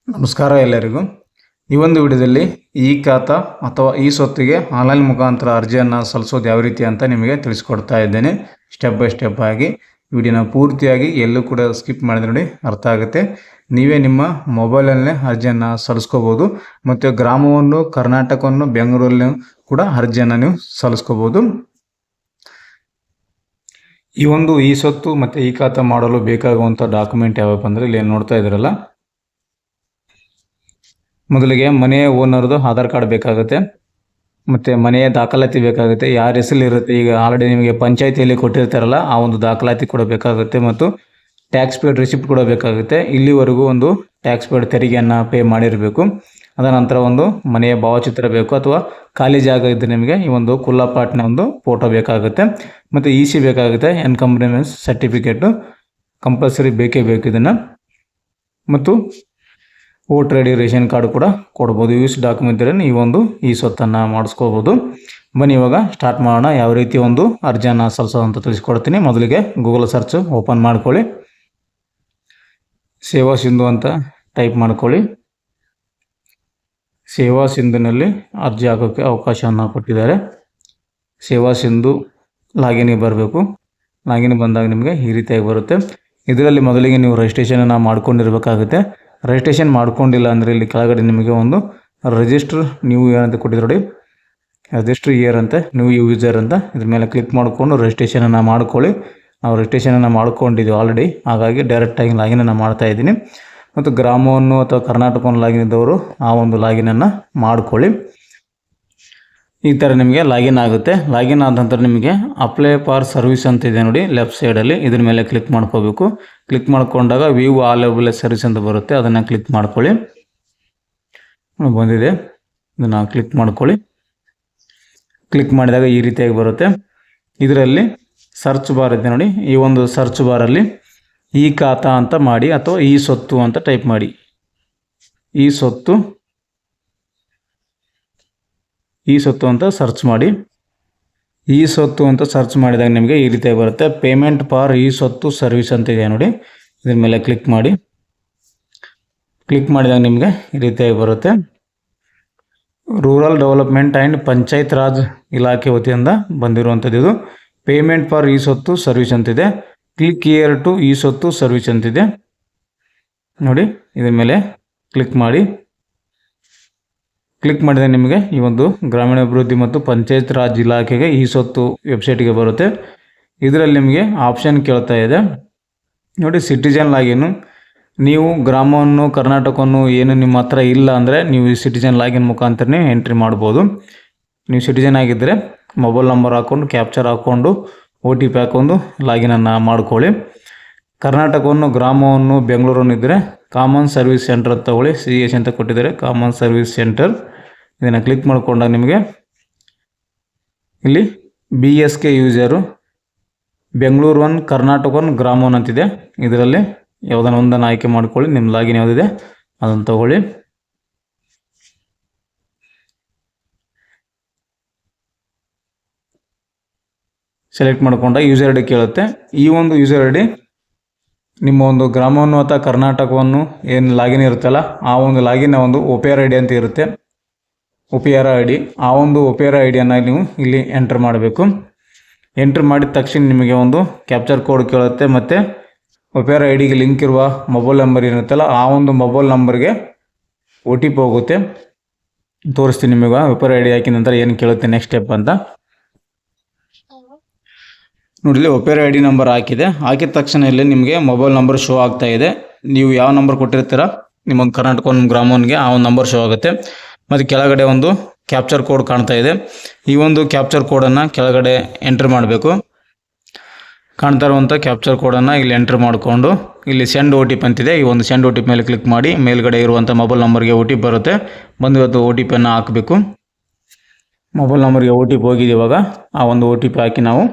ನಮಸ್ಕಾರ ಎಲ್ಲರಿಗೂ. ಈ ಒಂದು ವಿಡಿಯೋದಲ್ಲಿ ಈ ಖಾತಾ ಅಥವಾ ಈ ಸ್ವತ್ತಿಗೆ ಆನ್ಲೈನ್ ಮುಖಾಂತರ ಅರ್ಜಿಯನ್ನು ಸಲ್ಲಿಸೋದು ಯಾವ ರೀತಿ ಅಂತ ನಿಮಗೆ ತಿಳಿಸ್ಕೊಡ್ತಾ ಇದ್ದೇನೆ. ಸ್ಟೆಪ್ ಬೈ ಸ್ಟೆಪ್ ಆಗಿ ವಿಡಿಯೋನ ಪೂರ್ತಿಯಾಗಿ ಎಲ್ಲೂ ಕೂಡ ಸ್ಕಿಪ್ ಮಾಡಿದ್ರೆ ನೋಡಿ ಅರ್ಥ ಆಗುತ್ತೆ. ನೀವೇ ನಿಮ್ಮ ಮೊಬೈಲಲ್ಲೇ ಅರ್ಜಿಯನ್ನು ಸಲ್ಲಿಸ್ಕೋಬೋದು. ಮತ್ತು ಗ್ರಾಮವನ್ನು, ಕರ್ನಾಟಕವನ್ನು, ಬೆಂಗಳೂರಲ್ಲಿ ಕೂಡ ಅರ್ಜಿಯನ್ನು ನೀವು ಸಲ್ಲಿಸ್ಕೋಬೋದು. ಈ ಸ್ವತ್ತು ಮತ್ತು ಈ ಖಾತಾ ಮಾಡಲು ಬೇಕಾಗುವಂಥ ಡಾಕ್ಯುಮೆಂಟ್ ಯಾವಪ್ಪ ಅಂದರೆ ಇಲ್ಲಿ ನೋಡ್ತಾ ಇದ್ದೀರಲ್ಲ, ಮೊದಲಿಗೆ ಮನೆಯ ಓನರ್ದು ಆಧಾರ್ ಕಾರ್ಡ್ ಬೇಕಾಗುತ್ತೆ. ಮತ್ತು ಮನೆಯ ದಾಖಲಾತಿ ಬೇಕಾಗುತ್ತೆ. ಯಾರ ಹೆಸರು ಇರುತ್ತೆ, ಈಗ ಆಲ್ರೆಡಿ ನಿಮಗೆ ಪಂಚಾಯತಿಯಲ್ಲಿ ಕೊಟ್ಟಿರ್ತಾರಲ್ಲ ಆ ಒಂದು ದಾಖಲಾತಿ ಕೂಡ ಬೇಕಾಗುತ್ತೆ. ಮತ್ತು ಟ್ಯಾಕ್ಸ್ ಪೇಡ್ ರಿಸಿಪ್ಟ್ ಕೂಡ ಬೇಕಾಗುತ್ತೆ. ಇಲ್ಲಿವರೆಗೂ ಒಂದು ಟ್ಯಾಕ್ಸ್ ಪೇಡ್ ತೆರಿಗೆಯನ್ನು ಪೇ ಮಾಡಿರಬೇಕು. ಅದರ ನಂತರ ಒಂದು ಮನೆಯ ಭಾವಚಿತ್ರ ಬೇಕು, ಅಥವಾ ಖಾಲಿ ಜಾಗ ಇದ್ದರೆ ನಿಮಗೆ ಈ ಒಂದು ಕುಲ್ಲಾ ಪ್ಲಾಟ್ನ ಒಂದು ಫೋಟೋ ಬೇಕಾಗುತ್ತೆ. ಮತ್ತು EC ಬೇಕಾಗುತ್ತೆ, ಎನ್ಕಂಪ್ರೆನ್ಸ್ ಸರ್ಟಿಫಿಕೇಟು ಕಂಪಲ್ಸರಿ ಬೇಕೇ ಬೇಕು ಇದನ್ನು. ಮತ್ತು ವೋಟರ್ ID, ರೇಷನ್ ಕಾರ್ಡ್ ಕೂಡ ಕೊಡ್ಬೋದು. ಇವಿಷ್ಟು ಡಾಕ್ಯುಮೆಂಟ್ ಇದ್ದರೆ ಈ ಸ್ವತ್ತನ್ನು ಮಾಡಿಸ್ಕೋಬೋದು. ಬನ್ನಿ ಇವಾಗ ಸ್ಟಾರ್ಟ್ ಮಾಡೋಣ. ಯಾವ ರೀತಿ ಒಂದು ಅರ್ಜಿಯನ್ನು ಸಲ್ಲಿಸೋದು ಅಂತ ತಿಳಿಸ್ಕೊಡ್ತೀನಿ. ಮೊದಲಿಗೆ ಗೂಗಲ್ ಸರ್ಚ್ ಓಪನ್ ಮಾಡ್ಕೊಳ್ಳಿ. ಸೇವಾ ಸಿಂಧು ಅಂತ ಟೈಪ್ ಮಾಡ್ಕೊಳ್ಳಿ. ಸೇವಾ ಸಿಂಧುನಲ್ಲಿ ಅರ್ಜಿ ಹಾಕೋಕ್ಕೆ ಅವಕಾಶವನ್ನು ಕೊಟ್ಟಿದ್ದಾರೆ. ಸೇವಾ ಸಿಂಧು ಲಾಗಿನ್ಗೆ ಬರಬೇಕು. ಲಾಗಿನ್ ಬಂದಾಗ ನಿಮಗೆ ಈ ರೀತಿಯಾಗಿ ಬರುತ್ತೆ. ಇದರಲ್ಲಿ ಮೊದಲಿಗೆ ನೀವು ರಿಜಿಸ್ಟ್ರೇಷನನ್ನು ಮಾಡ್ಕೊಂಡಿರಬೇಕಾಗುತ್ತೆ. ರಿಜಿಸ್ಟ್ರೇಷನ್ ಮಾಡ್ಕೊಂಡಿಲ್ಲ ಅಂದರೆ ಇಲ್ಲಿ ಕೆಳಗಡೆ ನಿಮಗೆ ಒಂದು ರಿಜಿಸ್ಟರ್ ನ್ಯೂ ಇಯರ್ ಅಂತ ಕೊಟ್ಟಿದ್ರು ನೋಡಿ, ರಿಜಿಸ್ಟರ್ ಇಯರ್ ಅಂತ ನ್ಯೂ ಯೂಸರ್ ಅಂತ ಇದ್ರ ಮೇಲೆ ಕ್ಲಿಕ್ ಮಾಡಿಕೊಂಡು ರಿಜಿಸ್ಟ್ರೇಷನನ್ನು ಮಾಡ್ಕೊಳ್ಳಿ. ನಾವು ರಿಜಿಸ್ಟ್ರೇಷನನ್ನು ಮಾಡ್ಕೊಂಡಿದ್ದೀವಿ ಆಲ್ರೆಡಿ, ಹಾಗಾಗಿ ಡೈರೆಕ್ಟಾಗಿ ಲಾಗಿನನ್ನು ಮಾಡ್ತಾ ಇದ್ದೀನಿ. ಮತ್ತು ಗ್ರಾಮವನ್ನು ಅಥವಾ ಕರ್ನಾಟಕವನ್ನು ಲಾಗಿನ್ ಇದ್ದವರು ಆ ಒಂದು ಲಾಗಿನನ್ನು ಮಾಡ್ಕೊಳ್ಳಿ. ಈ ಥರ ನಿಮಗೆ ಲಾಗಿನ್ ಆಗುತ್ತೆ. ಲಾಗಿನ್ ಆದ ನಂತರ ನಿಮಗೆ ಅಪ್ಲೈ ಫಾರ್ ಸರ್ವಿಸ್ ಅಂತ ಇದೆ ನೋಡಿ ಲೆಫ್ಟ್ ಸೈಡಲ್ಲಿ, ಇದ್ರ ಮೇಲೆ ಕ್ಲಿಕ್ ಮಾಡ್ಕೋಬೇಕು. ಕ್ಲಿಕ್ ಮಾಡ್ಕೊಂಡಾಗ ವ್ಯೂ ಆಲ್ ಅವೈಲೇಬಲ್ ಸರ್ವಿಸ್ ಅಂತ ಬರುತ್ತೆ, ಅದನ್ನು ಕ್ಲಿಕ್ ಮಾಡ್ಕೊಳ್ಳಿ. ಬಂದಿದೆ, ಇದನ್ನು ಕ್ಲಿಕ್ ಮಾಡ್ಕೊಳ್ಳಿ. ಕ್ಲಿಕ್ ಮಾಡಿದಾಗ ಈ ರೀತಿಯಾಗಿ ಬರುತ್ತೆ. ಇದರಲ್ಲಿ ಸರ್ಚ್ ಬಾರ್ ಇದೆ ನೋಡಿ, ಈ ಒಂದು ಸರ್ಚ್ ಬಾರಲ್ಲಿ ಈ ಖಾತಾ ಅಂತ ಮಾಡಿ ಅಥವಾ ಈ ಸ್ವತ್ತು ಅಂತ ಟೈಪ್ ಮಾಡಿ. ಈ ಸ್ವತ್ತು ಅಂತ ಸರ್ಚ್ ಮಾಡಿ. ಈ ಸ್ವತ್ತು ಅಂತ ಸರ್ಚ್ ಮಾಡಿದಾಗ ನಿಮಗೆ ಈ ರೀತಿಯಾಗಿ ಬರುತ್ತೆ. ಪೇಮೆಂಟ್ ಫಾರ್ ಈ ಸ್ವತ್ತು ಸರ್ವಿಸ್ ಅಂತ ಇದೆ ನೋಡಿ, ಇದ್ರ ಮೇಲೆ ಕ್ಲಿಕ್ ಮಾಡಿ. ಕ್ಲಿಕ್ ಮಾಡಿದಾಗ ನಿಮಗೆ ಈ ರೀತಿಯಾಗಿ ಬರುತ್ತೆ. Rural development and panchayat Raj ಇಲಾಖೆ ವತಿಯಿಂದ ಬಂದಿರುವಂಥದ್ದು ಇದು. ಪೇಮೆಂಟ್ ಫಾರ್ ಈ ಸ್ವತ್ತು ಸರ್ವಿಸ್ ಅಂತಿದೆ. ಕ್ಲಿಕ್ ಹಿಯರ್ ಟು ಈ ಸ್ವತ್ತು ಸರ್ವಿಸ್ ಅಂತಿದೆ ನೋಡಿ, ಇದ್ರ ಮೇಲೆ ಕ್ಲಿಕ್ ಮಾಡಿ. ಕ್ಲಿಕ್ ಮಾಡಿದರೆ ನಿಮಗೆ ಈ ಒಂದು ಗ್ರಾಮೀಣಾಭಿವೃದ್ಧಿ ಮತ್ತು ಪಂಚಾಯತ್ ರಾಜ್ ಇಲಾಖೆಗೆ ಈ ಸ್ವತ್ತು ವೆಬ್ಸೈಟ್ಗೆ ಬರುತ್ತೆ. ಇದರಲ್ಲಿ ನಿಮಗೆ ಆಪ್ಷನ್ ಕೇಳ್ತಾ ಇದೆ ನೋಡಿ, ಸಿಟಿಜನ್ ಲಾಗಿನ್. ನೀವು ಗ್ರಾಮವನ್ನು, ಕರ್ನಾಟಕವನ್ನು ಏನು ನಿಮ್ಮ ಹತ್ರ ಇಲ್ಲ ಅಂದರೆ ನೀವು ಈ ಸಿಟಿಜನ್ ಲಾಗಿನ್ ಮುಖಾಂತರನೇ ಎಂಟ್ರಿ ಮಾಡ್ಬೋದು. ನೀವು ಸಿಟಿಜನ್ ಆಗಿದ್ದರೆ ಮೊಬೈಲ್ ನಂಬರ್ ಹಾಕ್ಕೊಂಡು ಕ್ಯಾಪ್ಚರ್ ಹಾಕ್ಕೊಂಡು OTP ಹಾಕ್ಕೊಂಡು ಲಾಗಿನನ್ನು ಮಾಡ್ಕೊಳ್ಳಿ. ಕರ್ನಾಟಕವನ್ನು, ಗ್ರಾಮವನ್ನು, ಬೆಂಗಳೂರನ್ನು ಇದ್ದರೆ ಕಾಮನ್ ಸರ್ವಿಸ್ ಸೆಂಟರ್ ಅಂತ ತಗೊಳ್ಳಿ. CS ಅಂತ ಕೊಟ್ಟಿದ್ದಾರೆ, ಕಾಮನ್ ಸರ್ವಿಸ್ ಸೆಂಟರ್. ಇದನ್ನು ಕ್ಲಿಕ್ ಮಾಡಿಕೊಂಡಾಗ ನಿಮಗೆ ಇಲ್ಲಿ BSK ಯೂಸರು ಬೆಂಗಳೂರು 1, ಕರ್ನಾಟಕ 1, ಗ್ರಾಮ 1 ಅಂತಿದೆ. ಇದರಲ್ಲಿ ಯಾವುದನ್ನು ಒಂದನ್ನು ಆಯ್ಕೆ ಮಾಡ್ಕೊಳ್ಳಿ. ನಿಮ್ಮ ಲಾಗಿನ್ ಯಾವುದಿದೆ ಅದನ್ನು ತಗೊಳ್ಳಿ. ಸೆಲೆಕ್ಟ್ ಮಾಡಿಕೊಂಡಾಗ ಯೂಸರ್ ID ಕೇಳುತ್ತೆ. ಈ ಒಂದು ಯೂಸರ್ ID ನಿಮ್ಮ ಒಂದು ಗ್ರಾಮವನ್ನು ಅಥವಾ ಕರ್ನಾಟಕವನ್ನು ಏನು ಲಾಗಿನ್ ಇರುತ್ತಲ್ಲ ಆ ಒಂದು ಲಾಗಿನ್ನ ಒಂದು OPR ID ಅಂತ ಇರುತ್ತೆ, OPR ID. ಆ ಒಂದು OPR IDಯನ್ನು ನೀವು ಇಲ್ಲಿ ಎಂಟ್ರ್ ಮಾಡಬೇಕು. ಎಂಟ್ರ್ ಮಾಡಿದ ತಕ್ಷಣ ನಿಮಗೆ ಒಂದು ಕ್ಯಾಪ್ಚರ್ ಕೋಡ್ ಕೇಳುತ್ತೆ. ಮತ್ತು OPR IDಗೆ ಲಿಂಕ್ ಇರುವ ಮೊಬೈಲ್ ನಂಬರ್ ಇರುತ್ತಲ್ಲ ಆ ಒಂದು ಮೊಬೈಲ್ ನಂಬರ್ಗೆ OTP ಹೋಗುತ್ತೆ. ತೋರಿಸ್ತೀನಿ ನಿಮಗೆ OPR ID ಹಾಕಿದ ನಂತರ ಏನು ಕೇಳುತ್ತೆ ನೆಕ್ಸ್ಟ್ ಸ್ಟೆಪ್ ಅಂತ ನೋಡಿ. ಇಲ್ಲಿ OPR ID ನಂಬರ್ ಹಾಕಿದೆ. ಹಾಕಿದ ತಕ್ಷಣ ಇಲ್ಲಿ ನಿಮಗೆ ಮೊಬೈಲ್ ನಂಬರ್ ಶೋ ಆಗ್ತಾ ಇದೆ. ನೀವು ಯಾವ ನಂಬರ್ ಕೊಟ್ಟಿರ್ತೀರ ನಿಮ್ಮೊಂದು ಕರ್ನಾಟಕ 1, ಗ್ರಾಮ 1ಗೆ ಆ ಒಂದು ನಂಬರ್ ಶೋ ಆಗುತ್ತೆ. ಮತ್ತು ಕೆಳಗಡೆ ಒಂದು ಕ್ಯಾಪ್ಚರ್ ಕೋಡ್ ಕಾಣ್ತಾ ಇದೆ. ಈ ಒಂದು ಕ್ಯಾಪ್ಚರ್ ಕೋಡನ್ನು ಕೆಳಗಡೆ ಎಂಟ್ರ್ ಮಾಡಬೇಕು. ಕಾಣ್ತಾ ಇರುವಂಥ ಕ್ಯಾಪ್ಚರ್ ಕೋಡನ್ನು ಇಲ್ಲಿ ಎಂಟ್ರ್ ಮಾಡಿಕೊಂಡು ಇಲ್ಲಿ ಸೆಂಡ್ OTP ಅಂತಿದೆ. ಈ ಒಂದು ಸೆಂಡ್ OTP ಮೇಲೆ ಕ್ಲಿಕ್ ಮಾಡಿ. ಮೇಲ್ಗಡೆ ಇರುವಂಥ ಮೊಬೈಲ್ ನಂಬರ್ಗೆ OTP ಬರುತ್ತೆ. ಬಂದು ಇವತ್ತು OTPಯನ್ನು ಹಾಕಬೇಕು. ಮೊಬೈಲ್ ನಂಬರ್ಗೆ OTP ಹೋಗಿದೆ. ಇವಾಗ ಆ ಒಂದು OTP ಹಾಕಿ ನಾವು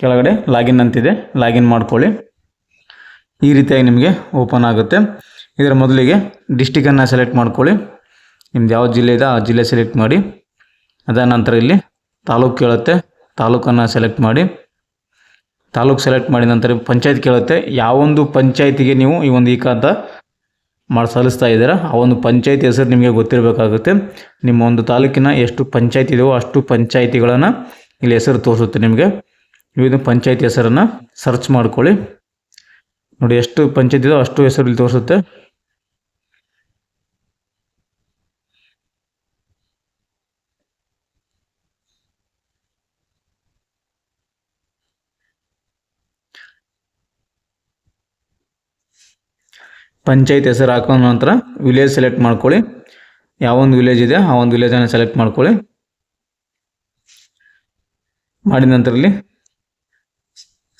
ಕೆಳಗಡೆ ಲಾಗಿನ್ ಅಂತಿದೆ, ಲಾಗಿನ್ ಮಾಡ್ಕೊಳ್ಳಿ. ಈ ರೀತಿಯಾಗಿ ನಿಮಗೆ ಓಪನ್ ಆಗುತ್ತೆ. ಇದರ ಮೊದಲಿಗೆ ಡಿಸ್ಟಿಕನ್ನು ಸೆಲೆಕ್ಟ್ ಮಾಡ್ಕೊಳ್ಳಿ. ನಿಮ್ದು ಯಾವ ಜಿಲ್ಲೆ ಇದೆ ಆ ಜಿಲ್ಲೆ ಸೆಲೆಕ್ಟ್ ಮಾಡಿ. ಅದಾದ ನಂತರ ಇಲ್ಲಿ ತಾಲೂಕು ಕೇಳುತ್ತೆ, ತಾಲೂಕನ್ನು ಸೆಲೆಕ್ಟ್ ಮಾಡಿ. ತಾಲೂಕು ಸೆಲೆಕ್ಟ್ ಮಾಡಿದ ನಂತರ ಪಂಚಾಯತ್ ಕೇಳುತ್ತೆ. ಯಾವೊಂದು ಪಂಚಾಯತಿಗೆ ನೀವು ಈ ಖಾತಾ ಸಲ್ಲಿಸ್ತಾ ಇದ್ದೀರಾ ಆ ಒಂದು ಪಂಚಾಯತಿ ಹೆಸರು ನಿಮಗೆ ಗೊತ್ತಿರಬೇಕಾಗುತ್ತೆ. ನಿಮ್ಮ ಒಂದು ತಾಲೂಕಿನ ಎಷ್ಟು ಪಂಚಾಯತಿ ಇದೆಯೋ ಅಷ್ಟು ಪಂಚಾಯತಿಗಳನ್ನು ಇಲ್ಲಿ ಹೆಸರು ತೋರಿಸುತ್ತೆ ನಿಮಗೆ. ಇದು ಪಂಚಾಯತಿ ಹೆಸರನ್ನು ಸರ್ಚ್ ಮಾಡ್ಕೊಳ್ಳಿ. ನೋಡಿ, ಎಷ್ಟು ಪಂಚಾಯತಿ ಇದೆಯೋ ಅಷ್ಟು ಹೆಸರು ಇಲ್ಲಿ ತೋರಿಸುತ್ತೆ. ಪಂಚಾಯತ್ ಹೆಸರು ಹಾಕೊಂಡ ನಂತರ ವಿಲೇಜ್ ಸೆಲೆಕ್ಟ್ ಮಾಡ್ಕೊಳ್ಳಿ. ಯಾವೊಂದು ವಿಲೇಜ್ ಇದೆ ಆ ಒಂದು ವಿಲೇಜನ್ನು ಸೆಲೆಕ್ಟ್ ಮಾಡ್ಕೊಳ್ಳಿ. ಮಾಡಿದ ನಂತರ ಇಲ್ಲಿ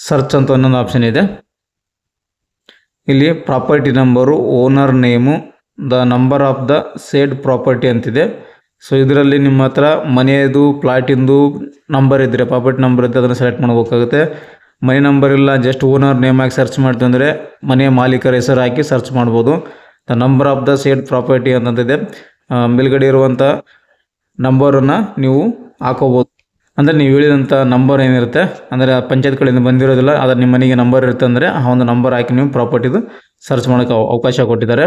ಸರ್ಚ್ ಅಂತ ಇನ್ನೊಂದು ಆಪ್ಷನ್ ಇದೆ. ಇಲ್ಲಿ property number, owner name, the number of the said property ಅಂತಿದೆ. ಸೊ ಇದರಲ್ಲಿ ನಿಮ್ಮ ಹತ್ರ ಮನೆಯದು ಪ್ಲಾಟಿಂದು ನಂಬರ್ ಇದ್ದರೆ, ಪ್ರಾಪರ್ಟಿ ನಂಬರ್ ಇದ್ದರೆ ಅದನ್ನು ಸೆಲೆಕ್ಟ್ ಮಾಡಬೇಕಾಗುತ್ತೆ. ಮನೆ ನಂಬರ್ ಇಲ್ಲ, ಜಸ್ಟ್ ಓನರ್ ನೇಮ್ ಹಾಕಿ ಸರ್ಚ್ ಮಾಡ್ತೀವಿ ಅಂದರೆ ಮನೆಯ ಮಾಲೀಕರ ಹೆಸರು ಹಾಕಿ ಸರ್ಚ್ ಮಾಡ್ಬೋದು. The number of the said property ಅಂತಂದಿದೆ. ಮೇಲ್ಗಡೆ ಇರುವಂಥ ನಂಬರನ್ನು ನೀವು ಹಾಕೋಬೋದು. ಅಂದರೆ ನೀವು ಹೇಳಿದಂಥ ನಂಬರ್ ಏನಿರುತ್ತೆ, ಅಂದರೆ ಪಂಚಾಯತ್ ಕಡೆಯಿಂದ ಬಂದಿರೋದಿಲ್ಲ, ಅದರ ನಿಮ್ಮ ಮನೆಗೆ ನಂಬರ್ ಇರುತ್ತೆ ಅಂದರೆ ಆ ಒಂದು ನಂಬರ್ ಹಾಕಿ ನೀವು ಪ್ರಾಪರ್ಟಿದು ಸರ್ಚ್ ಮಾಡೋಕ್ಕೆ ಅವಕಾಶ ಕೊಟ್ಟಿದ್ದಾರೆ.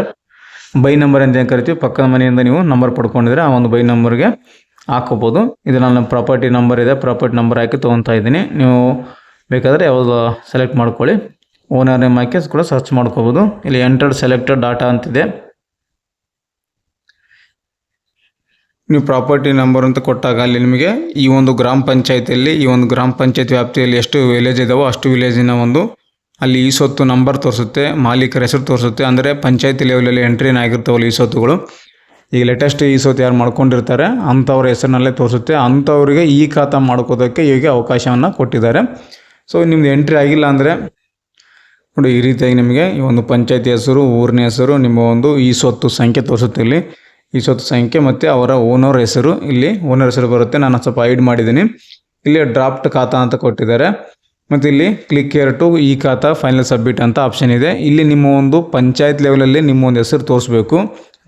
ಬೈ ನಂಬರ್ ಅಂತ ಏನು ಕರಿತೀವಿ, ಪಕ್ಕದ ಮನೆಯಿಂದ ನೀವು ನಂಬರ್ ಪಡ್ಕೊಂಡಿದ್ರೆ ಆ ಒಂದು ಬೈ ನಂಬರ್ಗೆ ಹಾಕೋಬೋದು. ಇದು ನನ್ನ ಪ್ರಾಪರ್ಟಿ ನಂಬರ್ ಇದೆ, ಪ್ರಾಪರ್ಟಿ ನಂಬರ್ ಹಾಕಿ ತೊಗೊತಾ ಇದ್ದೀನಿ. ನೀವು ಬೇಕಾದರೆ ಯಾವುದು ಸೆಲೆಕ್ಟ್ ಮಾಡ್ಕೊಳ್ಳಿ. ಓನರ್ ನೇಮ್ ಹಾಕಿ ಕೂಡ ಸರ್ಚ್ ಮಾಡ್ಕೋಬೋದು. ಇಲ್ಲಿ ಎಂಟರ್ಡ್ ಸೆಲೆಕ್ಟೆಡ್ ಡಾಟಾ ಅಂತಿದೆ. ನೀವು ಪ್ರಾಪರ್ಟಿ ನಂಬರ್ ಅಂತ ಕೊಟ್ಟಾಗ ಅಲ್ಲಿ ನಿಮಗೆ ಈ ಒಂದು ಗ್ರಾಮ ಪಂಚಾಯತಿಯಲ್ಲಿ, ಈ ಒಂದು ಗ್ರಾಮ ಪಂಚಾಯತ್ ವ್ಯಾಪ್ತಿಯಲ್ಲಿ ಎಷ್ಟು ವಿಲೇಜ್ ಇದಾವೋ ಅಷ್ಟು ವಿಲೇಜಿನ ಒಂದು ಅಲ್ಲಿ ಈ ಸೊತ್ತು ನಂಬರ್ ತೋರಿಸುತ್ತೆ, ಮಾಲೀಕರ ಹೆಸರು ತೋರಿಸುತ್ತೆ. ಅಂದರೆ ಪಂಚಾಯತಿ ಲೆವೆಲಲ್ಲಿ ಎಂಟ್ರಿನ ಆಗಿರ್ತಾವಲ್ಲ ಈ ಸೊತ್ತುಗಳು. ಈಗ ಲೇಟೆಸ್ಟ್ ಈ ಸೊತ್ತು ಯಾರು ಮಾಡ್ಕೊಂಡಿರ್ತಾರೆ ಅಂಥವ್ರ ಹೆಸರಿನಲ್ಲೇ ತೋರಿಸುತ್ತೆ. ಅಂಥವ್ರಿಗೆ ಈ ಖಾತಾ ಮಾಡ್ಕೋದಕ್ಕೆ ಈಗ ಅವಕಾಶವನ್ನು ಕೊಟ್ಟಿದ್ದಾರೆ. ಸೊ ನಿಮ್ದು ಎಂಟ್ರಿ ಆಗಿಲ್ಲ ಅಂದರೆ ನೋಡಿ, ಈ ರೀತಿಯಾಗಿ ನಿಮಗೆ ಈ ಒಂದು ಪಂಚಾಯತಿ ಹೆಸರು, ಊರಿನ ಹೆಸರು, ನಿಮ್ಮ ಒಂದು ಈ ಸೊತ್ತು ಸಂಖ್ಯೆ ತೋರಿಸುತ್ತೆ. ಇಲ್ಲಿ ಈ ಸೊತ್ತು ಸಂಖ್ಯೆ ಮತ್ತು ಅವರ ಓನರ್ ಹೆಸರು, ಇಲ್ಲಿ ಓನರ್ ಹೆಸರು ಬರುತ್ತೆ. ನಾನು ಸ್ವಲ್ಪ ಹೈಡ್ ಮಾಡಿದ್ದೀನಿ. ಇಲ್ಲಿ ಡ್ರಾಫ್ಟ್ ಖಾತಾ ಅಂತ ಕೊಟ್ಟಿದ್ದಾರೆ. ಮತ್ತು ಇಲ್ಲಿ ಕ್ಲಿಕ್ ಹಿಯರ್ ಟು ಈ ಖಾತಾ ಫೈನಲ್ ಸಬ್ಮಿಟ್ ಅಂತ ಆಪ್ಷನ್ ಇದೆ. ಇಲ್ಲಿ ನಿಮ್ಮ ಒಂದು ಪಂಚಾಯತ್ ಲೆವೆಲಲ್ಲಿ ನಿಮ್ಮ ಒಂದು ಹೆಸರು ತೋರಿಸ್ಬೇಕು.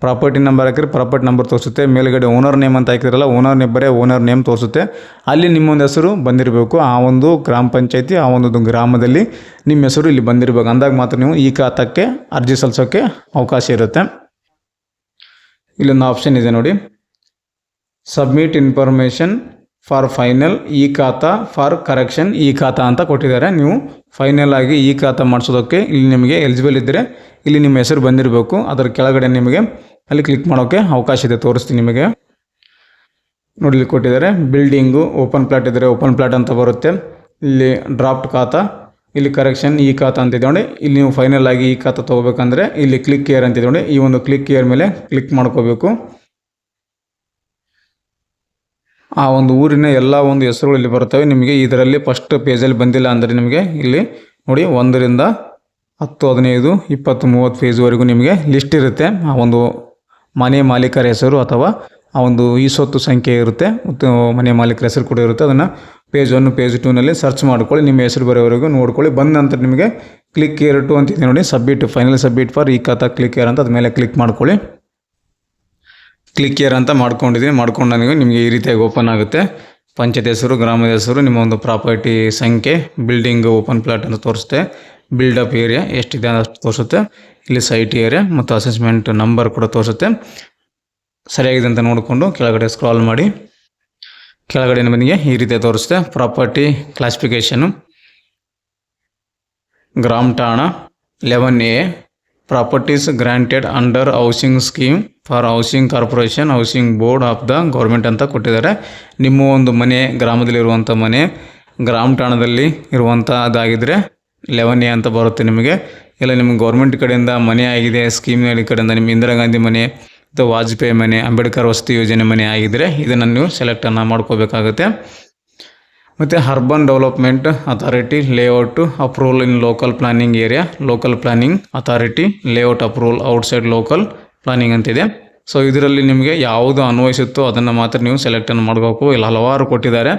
ಪ್ರಾಪರ್ಟಿ ನಂಬರ್ ಹಾಕಿದ್ರೆ ಪ್ರಾಪರ್ಟಿ ನಂಬರ್ ತೋರಿಸುತ್ತೆ. ಮೇಲ್ಗಡೆ ಓನರ್ ನೇಮ್ ಅಂತ ಹಾಕಿದ್ರಲ್ಲ, ಓನರ್ ನೆಬ್ಬರೇ ಓನರ್ ನೇಮ್ ತೋರಿಸುತ್ತೆ. ಅಲ್ಲಿ ನಿಮ್ಮೊಂದು ಹೆಸರು ಬಂದಿರಬೇಕು. ಆ ಒಂದು ಗ್ರಾಮ ಪಂಚಾಯತಿ, ಆ ಒಂದು ಗ್ರಾಮದಲ್ಲಿ ನಿಮ್ಮ ಹೆಸರು ಇಲ್ಲಿ ಬಂದಿರಬೇಕು. ಅಂದಾಗ ಮಾತ್ರ ನೀವು ಈ ಖಾತಾಕ್ಕೆ ಅರ್ಜಿ ಸಲ್ಲಿಸೋಕ್ಕೆ ಅವಕಾಶ ಇರುತ್ತೆ. ಇಲ್ಲೊಂದು ಆಪ್ಷನ್ ಇದೆ ನೋಡಿ, ಸಬ್ಮಿಟ್ ಇನ್ಫಾರ್ಮೇಷನ್ ಫಾರ್ ಫೈನಲ್ ಈ ಖಾತಾ ಫಾರ್ ಕರೆಕ್ಷನ್ ಈ ಖಾತಾ ಅಂತ ಕೊಟ್ಟಿದ್ದಾರೆ. ನೀವು ಫೈನಲ್ ಆಗಿ ಈ ಖಾತಾ ಮಾಡಿಸೋದಕ್ಕೆ ಇಲ್ಲಿ ನಿಮಗೆ ಎಲಿಜಿಬಲ್ ಇದ್ದರೆ ಇಲ್ಲಿ ನಿಮ್ಮ ಹೆಸರು ಬಂದಿರಬೇಕು. ಅದರ ಕೆಳಗಡೆ ನಿಮಗೆ ಅಲ್ಲಿ ಕ್ಲಿಕ್ ಮಾಡೋಕ್ಕೆ ಅವಕಾಶ ಇದೆ, ತೋರಿಸ್ತೀನಿ ನಿಮಗೆ. ನೋಡಿ, ಇಲ್ಲಿ ಕೊಟ್ಟಿದ್ದಾರೆ ಬಿಲ್ಡಿಂಗು, ಓಪನ್ ಪ್ಲಾಟ್ ಇದ್ದರೆ ಓಪನ್ ಪ್ಲಾಟ್ ಅಂತ ಬರುತ್ತೆ. ಇಲ್ಲಿ ಡ್ರಾಫ್ಟ್ ಖಾತಾ, ಇಲ್ಲಿ ಕರೆಕ್ಷನ್ ಈ ಖಾತಾ ಅಂತಿದೆ ನೋಡಿ. ಇಲ್ಲಿ ನೀವು ಫೈನಲ್ ಆಗಿ ಈ ಖಾತಾ ತೊಗೋಬೇಕಂದ್ರೆ ಇಲ್ಲಿ ಕ್ಲಿಕ್ ಹಿಯರ್ ಅಂತಿದೆ ನೋಡಿ. ಈ ಒಂದು ಕ್ಲಿಕ್ ಹಿಯರ್ ಮೇಲೆ ಕ್ಲಿಕ್ ಮಾಡ್ಕೋಬೇಕು. ಆ ಒಂದು ಊರಿನ ಎಲ್ಲ ಒಂದು ಹೆಸರುಗಳು ಇಲ್ಲಿ ಬರ್ತವೆ. ನಿಮಗೆ ಇದರಲ್ಲಿ ಫಸ್ಟ್ ಪೇಜಲ್ಲಿ ಬಂದಿಲ್ಲ ಅಂದರೆ ನಿಮಗೆ ಇಲ್ಲಿ ನೋಡಿ 1ರಿಂದ 10, 15, 20, 30 ಪೇಜ್ವರೆಗೂ ನಿಮಗೆ ಲಿಸ್ಟ್ ಇರುತ್ತೆ. ಆ ಒಂದು ಮನೆ ಮಾಲೀಕರ ಹೆಸರು ಅಥವಾ ಆ ಒಂದು ಈ ಸೊತ್ತು ಸಂಖ್ಯೆ ಇರುತ್ತೆ ಮತ್ತು ಮನೆ ಮಾಲೀಕರ ಹೆಸರು ಕೂಡ ಇರುತ್ತೆ. ಅದನ್ನು ಪೇಜ್ 1, ಪೇಜ್ 2ನಲ್ಲಿ ಸರ್ಚ್ ಮಾಡ್ಕೊಳ್ಳಿ. ನಿಮ್ಮ ಹೆಸರು ಬರೋವರೆಗೂ ನೋಡ್ಕೊಳ್ಳಿ. ಬಂದ ನಂತರ ನಿಮಗೆ ಕ್ಲಿಕ್ ಹಿಯರ್ ಟು ಅಂತಿದೆ ನೋಡಿ, ಸಬ್ಮಿಟ್ ಫೈನಲ್ ಸಬ್ಮಿಟ್ ಫಾರ್ ಈ ಖಾತಾ ಕ್ಲಿಕ್ ಹಿಯರ್ ಅಂತ ಅದ ಮೇಲೆ ಕ್ಲಿಕ್ ಮಾಡ್ಕೊಳ್ಳಿ. ಕ್ಲಿಕ್ ಹಿಯರ್ ಅಂತ ಮಾಡ್ಕೊಂಡಾಗ ನಿಮಗೆ ಈ ರೀತಿಯಾಗಿ ಓಪನ್ ಆಗುತ್ತೆ. ಪಂಚಾಯತ್ ಹೆಸರು, ಗ್ರಾಮದ ಹೆಸರು, ನಿಮ್ಮ ಒಂದು ಪ್ರಾಪರ್ಟಿ ಸಂಖ್ಯೆ, ಬಿಲ್ಡಿಂಗ್ ಓಪನ್ ಪ್ಲಾಟ್ ಅಂತ ತೋರಿಸುತ್ತೆ. ಬಿಲ್ಡಪ್ ಏರಿಯಾ ಎಷ್ಟಿದೆ ಅಷ್ಟು ತೋರಿಸುತ್ತೆ. ಇಲ್ಲಿ ಸೈಟ್ ಏರಿಯಾ ಮತ್ತು ಅಸೆಸ್ಮೆಂಟ್ ನಂಬರ್ ಕೂಡ ತೋರಿಸುತ್ತೆ. ಸರಿಯಾಗಿದೆ ಅಂತ ನೋಡಿಕೊಂಡು ಕೆಳಗಡೆ ಸ್ಕ್ರಾಲ್ ಮಾಡಿ. ಕೆಳಗಡೆ ನಿಮಗೆ ಈ ರೀತಿ ತೋರಿಸುತ್ತೆ. ಪ್ರಾಪರ್ಟಿ ಕ್ಲಾಸಿಫಿಕೇಷನು, ಗ್ರಾಮ ಠಾಣ 11A, properties granted under housing scheme for housing corporation, housing board of the government ಅಂತ ಕೊಟ್ಟಿದ್ದಾರೆ. ನಿಮ್ಮ ಒಂದು ಮನೆ ಗ್ರಾಮದಲ್ಲಿರುವಂಥ ಮನೆ ಗ್ರಾಮ ಠಾಣದಲ್ಲಿ ಇರುವಂಥದ್ದಾಗಿದ್ದರೆ 11A ಅಂತ ಬರುತ್ತೆ ನಿಮಗೆ. ಇಲ್ಲ ನಿಮಗೆ ಗೌರ್ಮೆಂಟ್ ಕಡೆಯಿಂದ ಮನೆ ಆಗಿದೆ, ಸ್ಕೀಮ್ ಕಡೆಯಿಂದ ನಿಮ್ಮ ಇಂದಿರಾ ಗಾಂಧಿ ಮನೆ ಅಥವಾ ವಾಜಪೇಯಿ ಮನೆ, ಅಂಬೇಡ್ಕರ್ ವಸತಿ ಯೋಜನೆ ಮನೆ ಆಗಿದ್ದರೆ ಇದನ್ನು ನೀವು ಸೆಲೆಕ್ಟನ್ನು ಮಾಡ್ಕೋಬೇಕಾಗುತ್ತೆ. ಮತ್ತು urban development authority layout approval in local planning area, local planning authority layout approval outside local planning ಅಂತಿದೆ. ಸೊ ಇದರಲ್ಲಿ ನಿಮಗೆ ಯಾವುದು ಅನ್ವಯಿಸುತ್ತೋ ಅದನ್ನು ಮಾತ್ರ ನೀವು ಸೆಲೆಕ್ಟನ್ನು ಮಾಡಬೇಕು. ಇಲ್ಲಿ ಹಲವಾರು ಕೊಟ್ಟಿದ್ದಾರೆ.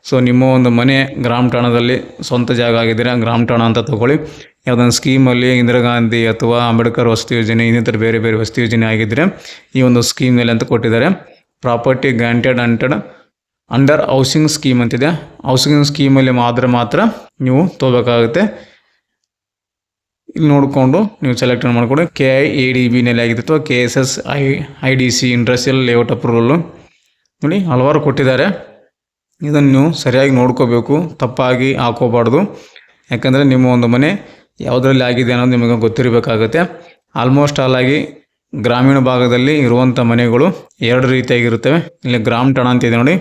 ಸೊ ನಿಮ್ಮ ಒಂದು ಮನೆ ಗ್ರಾಮ ಠಾಣದಲ್ಲಿ ಸ್ವಂತ ಜಾಗ ಆಗಿದ್ದರೆ ಗ್ರಾಮ ಠಾಣ ಅಂತ ತೊಗೊಳ್ಳಿ. ಯಾವುದೊಂದು ಸ್ಕೀಮಲ್ಲಿ ಇಂದಿರಾ ಗಾಂಧಿ ಅಥವಾ ಅಂಬೇಡ್ಕರ್ ವಸತಿ ಯೋಜನೆ, ಇನ್ನಿತರ ಬೇರೆ ಬೇರೆ ವಸತಿ ಯೋಜನೆ ಆಗಿದ್ದರೆ ಈ ಒಂದು ಸ್ಕೀಮ್ನಲ್ಲಿ ಅಂತ ಕೊಟ್ಟಿದ್ದಾರೆ. Property granted under housing scheme ಅಂತಿದೆ. ಹೌಸಿಂಗ್ ಸ್ಕೀಮಲ್ಲಿ ಮಾತ್ರ ನೀವು ತೊಗೋಬೇಕಾಗುತ್ತೆ. ಇಲ್ಲಿ ನೋಡಿಕೊಂಡು ನೀವು ಸೆಲೆಕ್ಟ್ ಮಾಡಿಕೊಂಡು KIADBನಲ್ಲಿ ಆಗಿದೆ ಅಥವಾ KSS IDC industrial layout approval ನೋಡಿ ಹಲವಾರು ಕೊಟ್ಟಿದ್ದಾರೆ. ಇದನ್ನು ನೀವು ಸರಿಯಾಗಿ ನೋಡ್ಕೋಬೇಕು, ತಪ್ಪಾಗಿ ಹಾಕೋಬಾರ್ದು. ಯಾಕಂದರೆ ನಿಮ್ಮ ಒಂದು ಮನೆ ಯಾವುದರಲ್ಲಿ ಆಗಿದೆ ಅನ್ನೋದು ನಿಮಗೆ ಗೊತ್ತಿರಬೇಕಾಗುತ್ತೆ. ಆಲ್ಮೋಸ್ಟ್ ಆಲ್ ಆಗಿ ಗ್ರಾಮೀಣ ಭಾಗದಲ್ಲಿ ಇರುವಂಥ ಮನೆಗಳು ಎರಡು ರೀತಿಯಾಗಿರುತ್ತವೆ. ಇಲ್ಲಿ ಗ್ರಾಮ ಠಾಣ ಅಂತಿದೆ ನೋಡಿ,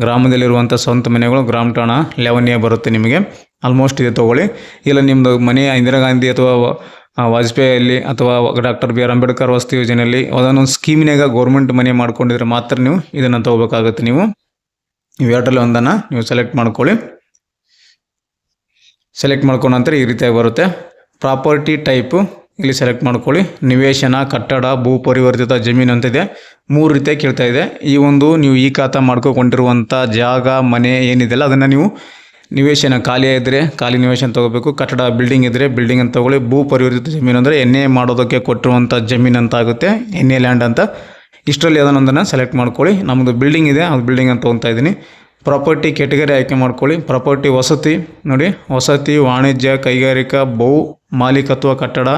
ಗ್ರಾಮದಲ್ಲಿರುವಂಥ ಸ್ವಂತ ಮನೆಗಳು ಗ್ರಾಮ ಠಾಣ 11A ಬರುತ್ತೆ ನಿಮಗೆ. ಆಲ್ಮೋಸ್ಟ್ ಇದೆ ತೊಗೊಳ್ಳಿ. ಇಲ್ಲ ನಿಮ್ಮದು ಮನೆ ಇಂದಿರಾ ಗಾಂಧಿ ಅಥವಾ ವಾಜಪೇಯಿಯಲ್ಲಿ ಅಥವಾ ಡಾಕ್ಟರ್ BR ಅಂಬೇಡ್ಕರ್ ವಸತಿ ಯೋಜನೆಯಲ್ಲಿ ಅದನ್ನೊಂದು ಸ್ಕೀಮಿನಾಗ ಗೌರ್ಮೆಂಟ್ ಮನೆ ಮಾಡ್ಕೊಂಡಿದ್ರೆ ಮಾತ್ರ ನೀವು ಇದನ್ನು ತೊಗೋಬೇಕಾಗುತ್ತೆ. ನೀವು ಇವೆರಡರಲ್ಲಿ ಒಂದನ್ನು ನೀವು ಸೆಲೆಕ್ಟ್ ಮಾಡ್ಕೊಳ್ಳಿ. ಸೆಲೆಕ್ಟ್ ಮಾಡ್ಕೊಂಡ ನಂತರ ಈ ರೀತಿಯಾಗಿ ಬರುತ್ತೆ. ಪ್ರಾಪರ್ಟಿ ಟೈಪು ಇಲ್ಲಿ ಸೆಲೆಕ್ಟ್ ಮಾಡ್ಕೊಳ್ಳಿ. ನಿವೇಶನ, ಕಟ್ಟಡ, ಭೂ ಪರಿವರ್ತಿತ ಜಮೀನು ಅಂತಿದೆ. 3 ರೀತಿಯಾಗಿ ಕೇಳ್ತಾ ಇದೆ. ಈ ಒಂದು ನೀವು ಈ ಖಾತಾ ಮಾಡ್ಕೊಂಡಿರುವಂಥ ಜಾಗ, ಮನೆ ಏನಿದೆಯಲ್ಲ ಅದನ್ನು ನೀವು ನಿವೇಶನ ಖಾಲಿ ಇದ್ದರೆ ಖಾಲಿ ನಿವೇಶನ ತೊಗೋಬೇಕು. ಕಟ್ಟಡ ಬಿಲ್ಡಿಂಗ್ ಇದ್ದರೆ ಬಿಲ್ಡಿಂಗ್ ಅಂತ ತೊಗೊಳ್ಳಿ. ಭೂ ಪರಿವರ್ತಿತ ಜಮೀನು ಅಂದರೆ NA ಮಾಡೋದಕ್ಕೆ ಕೊಟ್ಟಿರುವಂಥ ಜಮೀನು ಅಂತ ಆಗುತ್ತೆ, NA ಲ್ಯಾಂಡ್ ಅಂತ. ಇಷ್ಟರಲ್ಲಿ ಅದನ್ನೊಂದನ್ನು ಸೆಲೆಕ್ಟ್ ಮಾಡ್ಕೊಳ್ಳಿ. ನಮ್ಮದು ಬಿಲ್ಡಿಂಗ್ ಇದೆ, ಅದು ಬಿಲ್ಡಿಂಗ್ ಅಂತ ತೊಗೊತಾ ಇದ್ದೀನಿ. ಪ್ರಾಪರ್ಟಿ ಕ್ಯಾಟಗರಿ ಆಯ್ಕೆ ಮಾಡ್ಕೊಳ್ಳಿ. ಪ್ರಾಪರ್ಟಿ ವಸತಿ ನೋಡಿ, ವಸತಿ, ವಾಣಿಜ್ಯ, ಕೈಗಾರಿಕಾ, ಬಹು ಮಾಲೀಕತ್ವ ಕಟ್ಟಡ.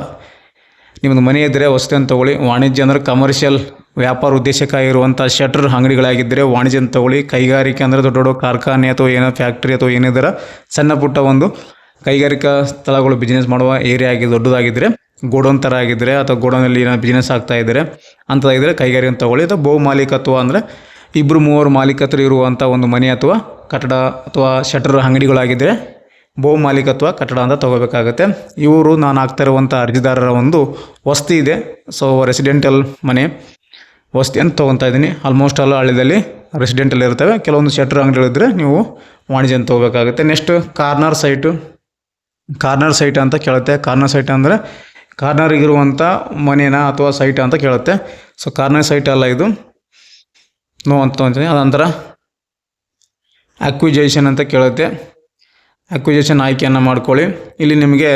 ನಿಮ್ಮದು ಮನೆ ಇದ್ದರೆ ವಸತಿ ಅಂತ ತೊಗೊಳ್ಳಿ. ವಾಣಿಜ್ಯ ಅಂದರೆ ಕಮರ್ಷಿಯಲ್ ವ್ಯಾಪಾರ ಉದ್ದೇಶಕ್ಕಾಗಿರುವಂಥ ಶಟರ್ ಅಂಗಡಿಗಳಾಗಿದ್ದರೆ ವಾಣಿಜ್ಯ ಅಂತ ತೊಗೊಳ್ಳಿ. ಕೈಗಾರಿಕೆ ಅಂದರೆ ದೊಡ್ಡ ದೊಡ್ಡ ಕಾರ್ಖಾನೆ ಅಥವಾ ಏನೋ ಫ್ಯಾಕ್ಟ್ರಿ ಅಥವಾ ಏನಿದ್ರೆ ಸಣ್ಣ ಪುಟ್ಟ ಒಂದು ಕೈಗಾರಿಕಾ ಸ್ಥಳಗಳು ಬಿಸ್ನೆಸ್ ಮಾಡುವ ಏರಿಯಾ ಆಗಿ ದೊಡ್ಡದಾಗಿದ್ದರೆ, ಗೋಡೌನ್ ಥರ ಆಗಿದ್ದರೆ ಅಥವಾ ಗೋಡೌನಲ್ಲಿ ಏನೋ ಬಿಸ್ನೆಸ್ ಆಗ್ತಾ ಇದ್ದರೆ ಅಂಥದ್ದಾಗಿದ್ದರೆ ಕೈಗಾರಿಕೆ ಅಂತ ತೊಗೊಳ್ಳಿ. ಅಥವಾ ಬಹು ಮಾಲೀಕತ್ವ ಅಂದರೆ 2-3 ಮಾಲೀಕತ್ವರು ಇರುವಂಥ ಒಂದು ಮನೆ ಅಥವಾ ಕಟ್ಟಡ ಅಥವಾ ಶಟರ್ ಅಂಗಡಿಗಳಾಗಿದ್ದರೆ ಬಹು ಮಾಲೀಕತ್ವ ಕಟ್ಟಡ ಅಂತ ತೊಗೋಬೇಕಾಗತ್ತೆ. ಇವರು ನಾನು ಆಗ್ತಾ ಇರುವಂಥ ಅರ್ಜಿದಾರರ ಒಂದು ವಸತಿ ಇದೆ, ಸೊ ರೆಸಿಡೆಂಟಲ್ ಮನೆ ವಸತಿ ಅಂತ ತೊಗೊತಾ ಇದ್ದೀನಿ. ಆಲ್ಮೋಸ್ಟ್ ಆಲ್ ಹಳ್ಳಿಯಲ್ಲಿ ರೆಸಿಡೆಂಟಲ್ ಇರ್ತವೆ. ಕೆಲವೊಂದು ಶಟರ್ ಅಂಗಡಿಗಳಿದ್ದರೆ ನೀವು ವಾಣಿಜ್ಯ ಅಂತ ತೊಗೋಬೇಕಾಗುತ್ತೆ. Next corner site. Corner site ಅಂತ ಕೇಳುತ್ತೆ. ಕಾರ್ನರ್ ಸೈಟ್ ಅಂದರೆ ಕಾರ್ನರ್ಗಿರುವಂಥ ಮನೇನ ಅಥವಾ ಸೈಟ್ ಅಂತ ಕೇಳುತ್ತೆ. ಸೊ ಕಾರ್ನರ್ ಸೈಟ್ ಅಲ್ಲ ಇದು, ನೋ ಅಂತ ತೊಗೊತೀನಿ. ಅದಂತರ ಅಕ್ವಿಜೇಷನ್ ಅಂತ ಕೇಳುತ್ತೆ. ಅಕ್ವಿಜೇಷನ್ ಆಯ್ಕೆಯನ್ನು ಮಾಡ್ಕೊಳ್ಳಿ. ಇಲ್ಲಿ ನಿಮಗೆ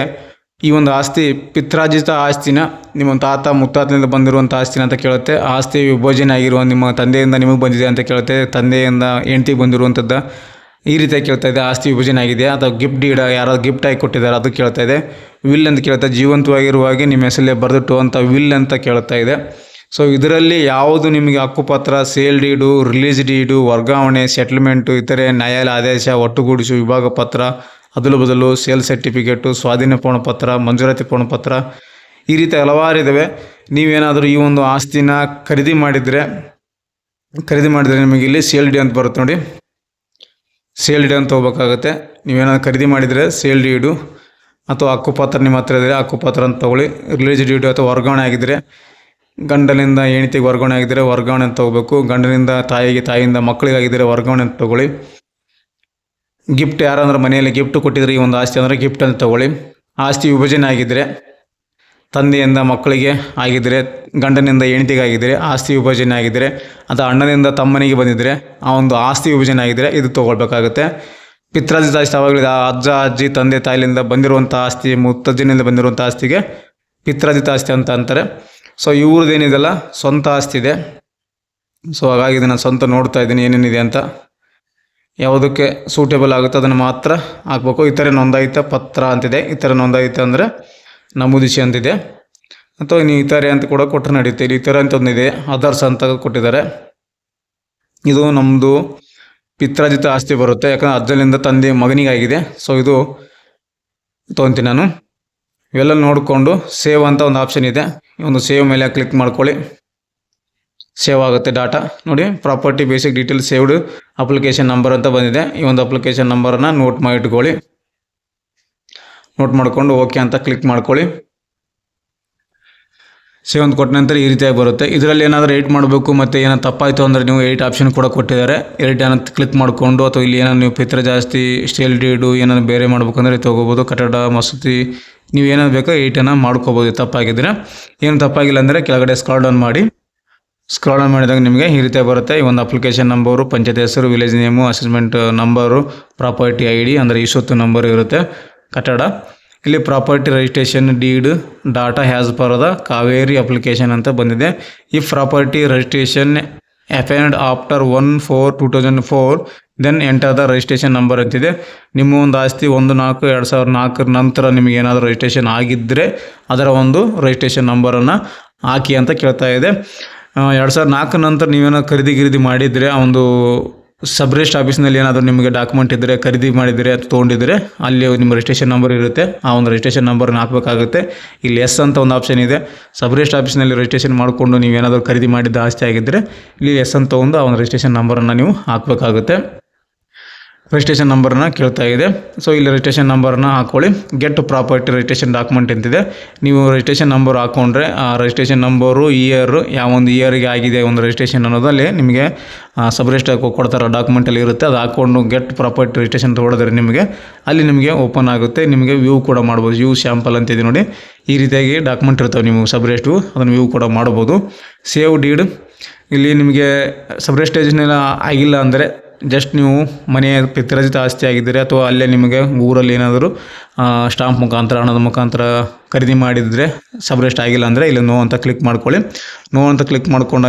ಈ ಒಂದು ಆಸ್ತಿ ಪಿತ್ರಾರ್ಜಿತ ಆಸ್ತಿನ ನಿಮ್ಮ ತಾತ ಮುತ್ತಾತನಿಂದ ಬಂದಿರುವಂಥ ಆಸ್ತಿನ ಅಂತ ಕೇಳುತ್ತೆ. ಆಸ್ತಿ ವಿಭಜನೆ ಆಗಿರುವ ನಿಮ್ಮ ತಂದೆಯಿಂದ ನಿಮಗೆ ಬಂದಿದೆ ಅಂತ ಕೇಳುತ್ತೆ. ತಂದೆಯಿಂದ ಹೆಂಡ್ತಿಗೆ ಬಂದಿರುವಂಥದ್ದು ಈ ರೀತಿಯಾಗಿ ಕೇಳ್ತಾ ಇದೆ. ಆಸ್ತಿ ವಿಭಜನೆ ಆಗಿದೆ ಅಥವಾ ಗಿಫ್ಟ್ ಡೀಡ್ ಯಾರಾದ್ರು ಗಿಫ್ಟ್ ಆಗಿ ಕೊಟ್ಟಿದ್ದಾರೆ ಅದು ಕೇಳ್ತಾ ಇದೆ. ವಿಲ್ ಅಂತ ಕೇಳ್ತಾ, ಜೀವಂತವಾಗಿರುವಾಗೆ ನಿಮ್ಮ ಹೆಸರಲ್ಲೇ ಬರೆದಿಟ್ಟುವಂಥ ವಿಲ್ ಅಂತ ಕೇಳ್ತಾ ಇದೆ. ಸೊ ಇದರಲ್ಲಿ ಯಾವುದು ನಿಮಗೆ ಹಕ್ಕುಪತ್ರ, ಸೇಲ್ ಡೀಡು, ರಿಲೀಸ್ ಡೀಡು, ವರ್ಗಾವಣೆ, ಸೆಟ್ಲ್ಮೆಂಟು, ಇತರೆ ನ್ಯಾಯಾಲಯ ಆದೇಶ, ಒಟ್ಟುಗೂಡಿಸು, ವಿಭಾಗ ಪತ್ರ, ಅದಲು ಬದಲು, ಸೇಲ್ ಸರ್ಟಿಫಿಕೇಟು, ಸ್ವಾಧೀನ ಪತ್ರ, ಮಂಜೂರಾತಿ ಪತ್ರ, ಈ ರೀತಿ ಹಲವಾರು ಇದ್ದಾವೆ. ನೀವೇನಾದರೂ ಈ ಒಂದು ಆಸ್ತಿನ ಖರೀದಿ ಮಾಡಿದರೆ ನಿಮಗೆ ಇಲ್ಲಿ ಸೇಲ್ ಡೀಡ್ ಅಂತ ಬರುತ್ತೆ ನೋಡಿ. ಸೇಲ್ ಡೀಡ್ ಅಂತ ಹೋಗ್ಬೇಕಾಗುತ್ತೆ. ನೀವೇನಾದ್ರು ಖರೀದಿ ಮಾಡಿದರೆ ಸೇಲ್ ಡೀಡು ಅಥವಾ ಹಕ್ಕುಪತ್ರ ನಿಮ್ಮ ಹತ್ರ ಇದ್ದರೆ ಹಕ್ಕುಪತ್ರ ಅಂತ ತೊಗೊಳ್ಳಿ. ರಿಲೀಸ್ ಡೀಡು ಅಥವಾ ವರ್ಗಾವಣೆ ಆಗಿದ್ದರೆ, ಗಂಡನಿಂದ ಹೆಂಡತಿಗೆ ವರ್ಗಾವಣೆ ಆಗಿದ್ದರೆ ವರ್ಗಾವಣೆ ಅಂತ ತೊಗೋಬೇಕು. ಗಂಡನಿಂದ ತಾಯಿಗೆ, ತಾಯಿಯಿಂದ ಮಕ್ಕಳಿಗಾಗಿದ್ದರೆ ವರ್ಗಾವಣೆ ಅಂತ ತೊಗೊಳ್ಳಿ. ಗಿಫ್ಟ್ ಯಾರಂದ್ರೆ ಮನೆಯಲ್ಲಿ ಗಿಫ್ಟ್ ಕೊಟ್ಟಿದ್ರೆ ಈ ಒಂದು ಆಸ್ತಿ ಅಂದರೆ ಗಿಫ್ಟ್ ಅಂತ ತೊಗೊಳ್ಳಿ. ಆಸ್ತಿ ವಿಭಜನೆ ಆಗಿದ್ದರೆ, ತಂದೆಯಿಂದ ಮಕ್ಕಳಿಗೆ ಆಗಿದ್ದರೆ, ಗಂಡನಿಂದ ಹೆಂಡತಿಗೆ ಆಗಿದ್ದರೆ ಆಸ್ತಿ ವಿಭಜನೆ ಆಗಿದ್ದರೆ, ಅಥವಾ ಅಣ್ಣನಿಂದ ತಮ್ಮನಿಗೆ ಬಂದಿದ್ದರೆ ಆ ಒಂದು ಆಸ್ತಿ ವಿಭಜನೆ ಆಗಿದ್ದರೆ ಇದು ತೊಗೊಳ್ಬೇಕಾಗುತ್ತೆ. ಪಿತ್ರಾರ್ಜಿತ ಆಸ್ತಿ ಅವಾಗಲಿದೆ, ಅಜ್ಜ ಅಜ್ಜಿ ತಂದೆ ತಾಯಿಯಿಂದ ಬಂದಿರುವಂಥ ಆಸ್ತಿ, ಮುತ್ತಜ್ಜನಿಂದ ಬಂದಿರುವಂಥ ಆಸ್ತಿಗೆ ಪಿತ್ರಾರ್ಜಿತ ಆಸ್ತಿ ಅಂತ ಅಂತಾರೆ. ಸೊ ಇವ್ರದ್ದೇನಿದೆಲ್ಲ ಸ್ವಂತ ಆಸ್ತಿ ಇದೆ. ಸೊ ಹಾಗಾಗಿ ನಾನು ಸ್ವಂತ ನೋಡ್ತಾ ಇದ್ದೀನಿ ಏನೇನಿದೆ ಅಂತ. ಯಾವುದಕ್ಕೆ ಸೂಟೇಬಲ್ ಆಗುತ್ತೆ ಅದನ್ನು ಮಾತ್ರ ಹಾಕ್ಬೇಕು. ಇತರೆ ನೋಂದಾಯಿತ ಪತ್ರ ಅಂತಿದೆ. ಇತರ ನೋಂದಾಯಿತ ಅಂದರೆ ನಮೂದಿಸಿ ಅಂತಿದೆ. ಅಥವಾ ನೀವು ಇತರೆ ಅಂತ ಕೂಡ ಕೊಟ್ಟರೆ ನಡೆಯುತ್ತೆ. ಇಲ್ಲಿ ಇತರ ಅಂತ ಒಂದಿದೆ, ಅದರ್ಸ್ ಅಂತ ಕೊಟ್ಟಿದ್ದಾರೆ. ಇದು ನಮ್ಮದು ಪಿತ್ರಾರ್ಜಿತ ಆಸ್ತಿ ಬರುತ್ತೆ, ಯಾಕಂದರೆ ಅಜ್ಜನಿಂದ ತಂದೆ ಮಗನಿಗಾಗಿದೆ. ಸೊ ಇದು ತೊಗೊತೀನಿ ನಾನು. ಇವೆಲ್ಲ ನೋಡಿಕೊಂಡು ಸೇವ್ ಅಂತ ಒಂದು ಆಪ್ಷನ್ ಇದೆ. ಒಂದು ಸೇವ್ ಮೇಲೆ ಕ್ಲಿಕ್ ಮಾಡ್ಕೊಳ್ಳಿ. ಸೇವ್ ಆಗುತ್ತೆ ಡಾಟಾ ನೋಡಿ. Property basic detail saved application number ಅಂತ ಬಂದಿದೆ. ಈ ಒಂದು ಅಪ್ಲಿಕೇಶನ್ ನಂಬರನ್ನು ನೋಟ್ ಮಾಡಿ ಇಟ್ಕೊಳ್ಳಿ. ನೋಟ್ ಮಾಡಿಕೊಂಡು ಓಕೆ ಅಂತ ಕ್ಲಿಕ್ ಮಾಡ್ಕೊಳ್ಳಿ. ಸೇವ್ ಅಂತ ಕೊಟ್ಟ ನಂತರ ಈ ರೀತಿಯಾಗಿ ಬರುತ್ತೆ. ಇದರಲ್ಲಿ ಏನಾದರೂ ಎಡಿಟ್ ಮಾಡಬೇಕು ಮತ್ತು ಏನಾದ್ರು ತಪ್ಪಾಯಿತು ಅಂದರೆ ನೀವು ಎಡಿಟ್ ಆಪ್ಷನ್ ಕೂಡ ಕೊಟ್ಟಿದ್ದಾರೆ. ಎಡಿಟ್ ಏನಂತ ಕ್ಲಿಕ್ ಮಾಡಿಕೊಂಡು, ಅಥವಾ ಇಲ್ಲಿ ಏನಾದ್ರು ನೀವು ಪಿತ್ರ ಜಾಸ್ತಿ ಸ್ಟೇಲ್ ಡೀಡು ಏನಾದ್ರು ಬೇರೆ ಮಾಡ್ಬೇಕಂದ್ರೆ ತೊಗೋಬೋದು. ಕಟ್ಟಡ, ಮಸೂತಿ, ನೀವು ಏನಾದ್ರು ಬೇಕೋ ಎಡಿಟನ್ನು ಮಾಡ್ಕೋಬೋದು ತಪ್ಪಾಗಿದ್ದರೆ. ಏನು ತಪ್ಪಾಗಿಲ್ಲ ಅಂದರೆ ಕೆಳಗಡೆ ಸ್ಕ್ರಾಲ್ ಡೌನ್ ಮಾಡಿ. ಸ್ಕ್ರಾಲ್ ಡೌನ್ ಮಾಡಿದಾಗ ನಿಮಗೆ ಈ ರೀತಿ ಬರುತ್ತೆ. ಈ ಒಂದು ಅಪ್ಲಿಕೇಶನ್ ನಂಬರು, ಪಂಚಾಯತ್ ಹೆಸರು, village name, assessment number, property ID ಅಂದರೆ ಇಷ್ಟೊತ್ತು ನಂಬರ್ ಇರುತ್ತೆ. ಕಟ್ಟಡ ಇಲ್ಲಿ property registration deed data has per the Kaveri application ಅಂತ ಬಂದಿದೆ. ಈ property registration happened after 1/4/2004 then enter the registration number ಅಂತಿದೆ. ನಿಮ್ಮ ಒಂದು ಆಸ್ತಿ 1/4/2004 ನಂತರ ನಿಮಗೆ ಏನಾದರೂ ರಿಜಿಸ್ಟ್ರೇಷನ್ ಆಗಿದ್ದರೆ ಅದರ ಒಂದು ರಿಜಿಸ್ಟ್ರೇಷನ್ ನಂಬರನ್ನು ಹಾಕಿ ಅಂತ ಕೇಳ್ತಾ ಇದೆ. 2004 ನಂತರ ನೀವೇನಾದ್ರು ಖರೀದಿ ಮಾಡಿದರೆ ಆ ಒಂದು ಸಬ್ ರಿಜಿಸ್ಟ್ರ್ ಆಫೀಸ್ನಲ್ಲಿ ಏನಾದರೂ ನಿಮಗೆ ಡಾಕ್ಯುಮೆಂಟ್ ಇದ್ದರೆ ಖರೀದಿ ಮಾಡಿದರೆ ಅದು ತೊಗೊಂಡಿದ್ದರೆ ಅಲ್ಲಿ ನಿಮ್ಮ ರಿಜಿಸ್ಟ್ರೇಷನ್ ನಂಬರ್ ಇರುತ್ತೆ. ಆ ಒಂದು ರಿಜಿಸ್ಟ್ರೇಷನ್ ನಂಬರ್ನ ಹಾಕಬೇಕಾಗುತ್ತೆ. ಇಲ್ಲಿ ಎಸ್ ಅಂತ ಒಂದು ಆಪ್ಷನ್ ಇದೆ. ಸಬ್ ರಿಜಿಸ್ಟ್ರ್ ಆಫೀಸ್ನಲ್ಲಿ ರಿಜಿಸ್ಟ್ರೇಷನ್ ಮಾಡಿಕೊಂಡು ನೀವೇನಾದರೂ ಖರೀದಿ ಮಾಡಿದ್ದ ಆಸ್ತಿ ಆಗಿದ್ದರೆ ಇಲ್ಲಿ ಎಸ್ ಅಂತ ಒಂದು ಆ ಒಂದು ರಿಜಿಸ್ಟ್ರೇಷನ್ ನಂಬರನ್ನು ನೀವು ಹಾಕಬೇಕಾಗುತ್ತೆ. ರಿಜಿಸ್ಟ್ರೇಷನ್ ನಂಬರನ್ನ ಕೇಳ್ತಾ ಇದೆ. ಸೊ ಇಲ್ಲಿ ರಿಜಿಸ್ಟ್ರೇಷನ್ ನಂಬರನ್ನ ಹಾಕ್ಕೊಳ್ಳಿ. ಗೆಟ್ ಪ್ರಾಪರ್ಟಿ ರಿಜಿಸ್ಟ್ರೇಷನ್ ಡಾಕ್ಯುಮೆಂಟ್ ಅಂತಿದೆ. ನೀವು ರಿಜಿಸ್ಟ್ರೇಷನ್ ನಂಬರ್ ಹಾಕ್ಕೊಂಡ್ರೆ ಆ ರಿಜಿಸ್ಟ್ರೇಷನ್ ನಂಬರು ಇಯರು ಯಾವ ಒಂದು ಇಯರಿಗೆ ಆಗಿದೆ ಒಂದು ರಿಜಿಸ್ಟ್ರೇಷನ್ ಅನ್ನೋದಲ್ಲಿ ನಿಮಗೆ ಸಬ್ ರಿಜಿಸ್ಟ್ರ್ ಕೊಡ್ತಾರೆ ಡಾಕ್ಯುಮೆಂಟಲ್ಲಿ ಇರುತ್ತೆ. ಅದು ಹಾಕ್ಕೊಂಡು ಗೆಟ್ ಪ್ರಾಪರ್ಟಿ ರಿಜಿಸ್ಟ್ರೇಷನ್ ತೊಗೊಳಿದ್ರೆ ನಿಮಗೆ ಅಲ್ಲಿ ನಿಮಗೆ ಓಪನ್ ಆಗುತ್ತೆ. ನಿಮಗೆ ವ್ಯೂ ಕೂಡ ಮಾಡ್ಬೋದು. ವ್ಯೂ ಸ್ಯಾಂಪಲ್ ಅಂತಿದೆ ನೋಡಿ. ಈ ರೀತಿಯಾಗಿ ಡಾಕ್ಯುಮೆಂಟ್ ಇರ್ತವೆ ನೀವು ಸಬ್ ರಿಜಿಸ್ಟ್ರು, ಅದನ್ನು ವ್ಯೂ ಕೂಡ ಮಾಡ್ಬೋದು. ಸೇವ್ ಡೀಡ್, ಇಲ್ಲಿ ನಿಮಗೆ ಸಬ್ ರಿಜಿಸ್ಟ್ರೇಷನ್ ಆಗಿಲ್ಲ ಅಂದರೆ ಜಸ್ಟ್ ನೀವು ಮನೆಯ ಪಿತ್ರಾರ್ಜಿತ ಆಸ್ತಿ ಆಗಿದ್ದರೆ ಅಥವಾ ಅಲ್ಲೇ ನಿಮಗೆ ಊರಲ್ಲಿ ಏನಾದರೂ ಸ್ಟಾಂಪ್ ಮುಖಾಂತರ ಹಣದ ಮುಖಾಂತರ ಖರೀದಿ ಮಾಡಿದರೆ ಸಬ್ ರಿಜಿಸ್ಟ್ರ್ ಆಗಿಲ್ಲ ಅಂದರೆ ಇಲ್ಲಿ ನೋ ಅಂತ ಕ್ಲಿಕ್ ಮಾಡ್ಕೊಳ್ಳಿ. ನೋ ಅಂತ ಕ್ಲಿಕ್ ಮಾಡ್ಕೊಂಡ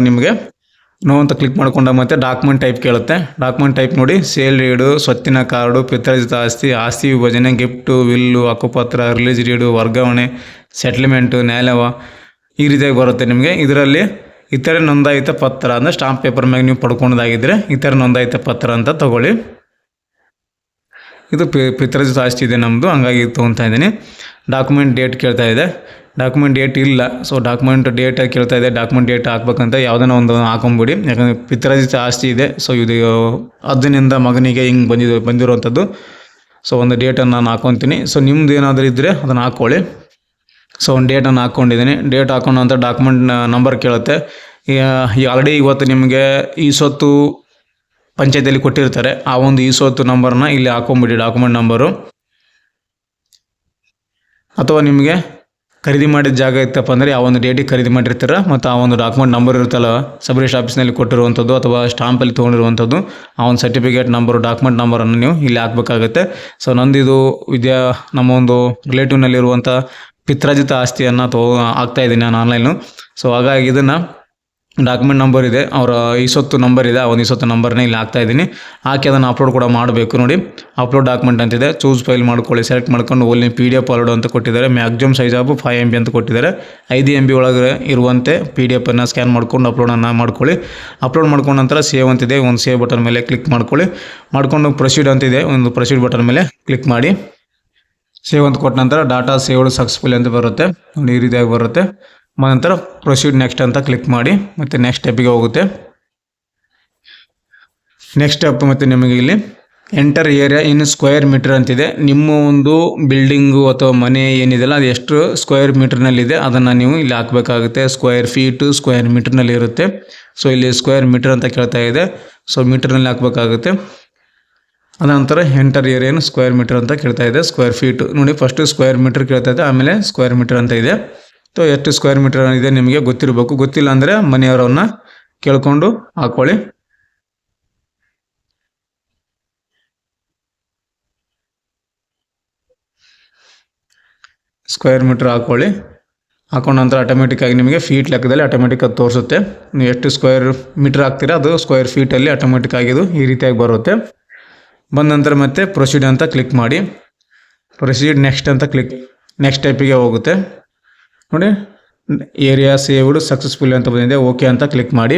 ಮತ್ತು ಡಾಕ್ಯುಮೆಂಟ್ ಟೈಪ್ ಕೇಳುತ್ತೆ. ಡಾಕ್ಯುಮೆಂಟ್ ಟೈಪ್ ನೋಡಿ, ಸೇಲ್ ಡೀಡು, ಸ್ವತ್ತಿನ ಕಾರ್ಡು, ಪಿತ್ರಾರ್ಜಿತ ಆಸ್ತಿ ವಿಭಜನೆ, ಗಿಫ್ಟು, ವಿಲ್ಲು, ಹಕ್ಕುಪತ್ರ, ರಿಲೀಸ್ ಡೀಡು, ವರ್ಗಾವಣೆ, ಸೆಟ್ಲ್ಮೆಂಟು, ನ್ಯಾಯವ ಈ ರೀತಿಯಾಗಿ ಬರುತ್ತೆ ನಿಮಗೆ. ಇದರಲ್ಲಿ ಇತರೆ ನೋಂದಾಯಿತ ಪತ್ರ ಅಂದರೆ ಸ್ಟಾಂಪ್ ಪೇಪರ್ ಮ್ಯಾಗ ನೀವು ಪಡ್ಕೊಂಡಾಗಿದ್ದರೆ ಇತರೆ ನೋಂದಾಯಿತ ಪತ್ರ ಅಂತ ತಗೊಳ್ಳಿ. ಇದು ಪಿತ್ರಾರ್ಜಿತ ಆಸ್ತಿ ಇದೆ ನಮ್ಮದು, ಹಂಗಾಗಿ ತೊಗೊತಾ ಇದ್ದೀನಿ. ಡಾಕ್ಯುಮೆಂಟ್ ಡೇಟ್ ಕೇಳ್ತಾ ಇದೆ. ಡಾಕ್ಯುಮೆಂಟ್ ಡೇಟ್ ಇಲ್ಲ. ಸೊ ಡಾಕ್ಯುಮೆಂಟ್ ಡೇಟ್ ಕೇಳ್ತಾ ಇದೆ. ಡಾಕ್ಯುಮೆಂಟ್ ಡೇಟ್ ಹಾಕ್ಬೇಕಂತ ಯಾವುದನ್ನ ಒಂದು ಹಾಕೊಂಬಿಡಿ. ಯಾಕಂದರೆ ಪಿತ್ರಾರ್ಜಿತ ಆಸ್ತಿ ಇದೆ. ಸೊ ಇದು ಅಜ್ಜನಿಂದ ಮಗನಿಗೆ ಹಿಂಗೆ ಬಂದಿರುವಂಥದ್ದು. ಸೊ ಒಂದು ಡೇಟನ್ನು ನಾನು ಹಾಕ್ಕೊತೀನಿ. ಸೊ ನಿಮ್ದು ಏನಾದರೂ ಇದ್ದರೆ ಅದನ್ನು ಹಾಕ್ಕೊಳ್ಳಿ. ಸೊ ಒಂದು ಡೇಟನ್ನು ಹಾಕ್ಕೊಂಡಿದ್ದೀನಿ. ಡೇಟ್ ಹಾಕ್ಕೊಂಡು ಅಂತ ಡಾಕ್ಯುಮೆಂಟ್ ನಂಬರ್ ಕೇಳುತ್ತೆ. ಆಲ್ರೆಡಿ ಇವತ್ತು ನಿಮಗೆ ಈ ಸೊತ್ತು ಪಂಚಾಯತಿಯಲ್ಲಿ ಕೊಟ್ಟಿರ್ತಾರೆ. ಆ ಒಂದು ಈ ಸೊತ್ತು ನಂಬರ್ನ ಇಲ್ಲಿ ಹಾಕೊಂಬಿಡಿ, ಡಾಕ್ಯುಮೆಂಟ್ ನಂಬರು. ಅಥವಾ ನಿಮಗೆ ಖರೀದಿ ಮಾಡಿದ ಜಾಗ ಇತ್ತಪ್ಪ ಅಂದರೆ ಆ ಒಂದು ಡೇಟಿಗೆ ಖರೀದಿ ಮಾಡಿರ್ತೀರ ಮತ್ತು ಆ ಒಂದು ಡಾಕ್ಯುಮೆಂಟ್ ನಂಬರ್ ಇರುತ್ತಲ್ಲ ಸಬ್ ರಿಜಿಸ್ಟ್ರ್ ಆಫೀಸ್ನಲ್ಲಿ ಕೊಟ್ಟಿರುವಂಥದ್ದು ಅಥವಾ ಸ್ಟಾಂಪಲ್ಲಿ ತೊಗೊಂಡಿರುವಂಥದ್ದು ಆ ಒಂದು ಸರ್ಟಿಫಿಕೇಟ್ ನಂಬರು, ಡಾಕ್ಯುಮೆಂಟ್ ನಂಬರನ್ನು ನೀವು ಇಲ್ಲಿ ಹಾಕಬೇಕಾಗುತ್ತೆ. ಸೊ ನಂದಿದು ನಮ್ಮ ಒಂದು ರಿಲೇಟಿವ್ನಲ್ಲಿರುವಂಥ ಪಿತ್ರಾರ್ಜಿತ ಆಸ್ತಿಯನ್ನು ಆಗ್ತಾಯಿದ್ದೀನಿ ನಾನು ಆನ್ಲೈನು. ಸೊ ಹಾಗಾಗಿ ಇದನ್ನು ಡಾಕ್ಯುಮೆಂಟ್ ನಂಬರ್ ಇದೆ, ಅವರ ಈ ಸೊತ್ತು ನಂಬರ್ ಇದೆ, ಆ ಒಂದು ಈ ಸೊತ್ತು ನಂಬರ್ನೇ ಇಲ್ಲಿ ಹಾಕ್ತಾಯಿದ್ದೀನಿ. ಹಾಕಿ ಅದನ್ನು ಅಪ್ಲೋಡ್ ಕೂಡ ಮಾಡಬೇಕು. ನೋಡಿ ಅಪ್ಲೋಡ್ ಡಾಕ್ಯುಮೆಂಟ್ ಅಂತಿದೆ. ಚೂಸ್ ಫೈಲ್ ಮಾಡ್ಕೊಳ್ಳಿ. ಸೆಲೆಕ್ಟ್ ಮಾಡ್ಕೊಂಡು ಓನ್ಲಿ PDF ಅಪ್ಲೋಡ್ ಅಂತ ಕೊಟ್ಟಿದ್ದಾರೆ. ಮ್ಯಾಕ್ಸಿಮಮ್ ಸೈಜ್ ಆಫ್ 5 MB ಅಂತ ಕೊಟ್ಟಿದ್ದಾರೆ. 5 MB ಒಳಗೆ ಇರುವಂತೆ PDF ಸ್ಕ್ಯಾನ್ ಮಾಡ್ಕೊಂಡು ಅಪ್ಲೋಡನ್ನು ಮಾಡ್ಕೊಳ್ಳಿ. ಅಪ್ಲೋಡ್ ಮಾಡ್ಕೊಂಡ ನಂತರ ಸೇವ್ ಅಂತಿದೆ, ಒಂದು ಸೇವ್ ಬಟನ್ ಮೇಲೆ ಕ್ಲಿಕ್ ಮಾಡ್ಕೊಂಡು ಪ್ರೊಸೀಡ್ ಅಂತಿದೆ, ಒಂದು ಪ್ರೊಸೀಡ್ ಬಟನ್ ಮೇಲೆ ಕ್ಲಿಕ್ ಮಾಡಿ. ಸೇವ್ ಅಂತ ಕೊಟ್ಟ ನಂತರ ಡಾಟಾ ಸೇವ್ಡ್ ಸಕ್ಸಸ್ಫುಲ್ ಅಂತ ಬರುತ್ತೆ ನೋಡಿ, ಈ ರೀತಿಯಾಗಿ ಬರುತ್ತೆ. ನಂತರ ಪ್ರೊಸೀಡ್ ನೆಕ್ಸ್ಟ್ ಅಂತ ಕ್ಲಿಕ್ ಮಾಡಿ ಮತ್ತು ನೆಕ್ಸ್ಟ್ ಸ್ಟೆಪ್ಪಿಗೆ ಹೋಗುತ್ತೆ. ನೆಕ್ಸ್ಟ್ ಸ್ಟೆಪ್ ಮತ್ತು ನಿಮಗೆ ಇಲ್ಲಿ enter area in square metre ಅಂತಿದೆ. ನಿಮ್ಮ ಒಂದು ಬಿಲ್ಡಿಂಗು ಅಥವಾ ಮನೆ ಏನಿದೆಯಲ್ಲ ಅದು ಎಷ್ಟು ಸ್ಕ್ವೇರ್ ಮೀಟರ್ನಲ್ಲಿದೆ ಅದನ್ನು ನೀವು ಇಲ್ಲಿ ಹಾಕಬೇಕಾಗುತ್ತೆ. ಸ್ಕ್ವೇರ್ ಫೀಟು ಸ್ಕ್ವೇರ್ ಮೀಟರ್ನಲ್ಲಿ ಇರುತ್ತೆ. ಸೊ ಇಲ್ಲಿ ಸ್ಕ್ವೇರ್ ಮೀಟರ್ ಅಂತ ಕೇಳ್ತಾ ಇದೆ. ಸೊ ಮೀಟರ್ನಲ್ಲಿ ಹಾಕಬೇಕಾಗುತ್ತೆ. ಅನಂತರ ಎಂಟರ್ ಏರಿಯಾ ಸ್ಕ್ವೇರ್ ಮೀಟರ್ ಅಂತ ಕೇಳ್ತಾ ಇದೆ. ಸ್ಕ್ವೇರ್ ಫೀಟ್ ನೋಡಿ, ಫಸ್ಟು ಸ್ಕ್ವೇರ್ ಮೀಟರ್ ಕೇಳ್ತಾ ಇದೆ, ಆಮೇಲೆ ಸ್ಕ್ವೇರ್ ಮೀಟರ್ ಅಂತ ಇದೆ. ಸೊ ಎಷ್ಟು ಸ್ಕ್ವೇರ್ ಮೀಟರ್ ಇದೆ ನಿಮಗೆ ಗೊತ್ತಿರಬೇಕು. ಗೊತ್ತಿಲ್ಲ ಅಂದರೆ ಮನೆಯವರನ್ನ ಕೇಳ್ಕೊಂಡು ಹಾಕ್ಕೊಳ್ಳಿ. ಸ್ಕ್ವೇರ್ ಮೀಟರ್ ಹಾಕ್ಕೊಳ್ಳಿ. ಹಾಕೊಂಡ ನಂತರ ಆಟೋಮೆಟಿಕ್ಕಾಗಿ ನಿಮಗೆ ಫೀಟ್ ಲೆಕ್ಕದಲ್ಲಿ ಆಟೋಮೆಟಿಕ್ ಅದು ತೋರಿಸುತ್ತೆ. ನೀವು ಎಷ್ಟು ಸ್ಕ್ವೇರ್ ಮೀಟರ್ ಹಾಕ್ತೀರಾ ಅದು ಸ್ಕ್ವೇರ್ ಫೀಟಲ್ಲಿ ಆಟೋಮೆಟಿಕ್ ಆಗಿದ್ದು ಈ ರೀತಿಯಾಗಿ ಬರುತ್ತೆ. ಬಂದ ನಂತರ ಮತ್ತೆ ಪ್ರೊಸೀಡ್ ಅಂತ ಕ್ಲಿಕ್ ಮಾಡಿ. ಪ್ರೊಸೀಡ್ ನೆಕ್ಸ್ಟ್ ಅಂತ ನೆಕ್ಸ್ಟ್ ಟೈಪಿಗೆ ಹೋಗುತ್ತೆ ನೋಡಿ. ಏರಿಯಾ ಸೇವ್ಡ್ ಸಕ್ಸಸ್ಫುಲ್ ಅಂತ ಬಂದಿದೆ. ಓಕೆ ಅಂತ ಕ್ಲಿಕ್ ಮಾಡಿ.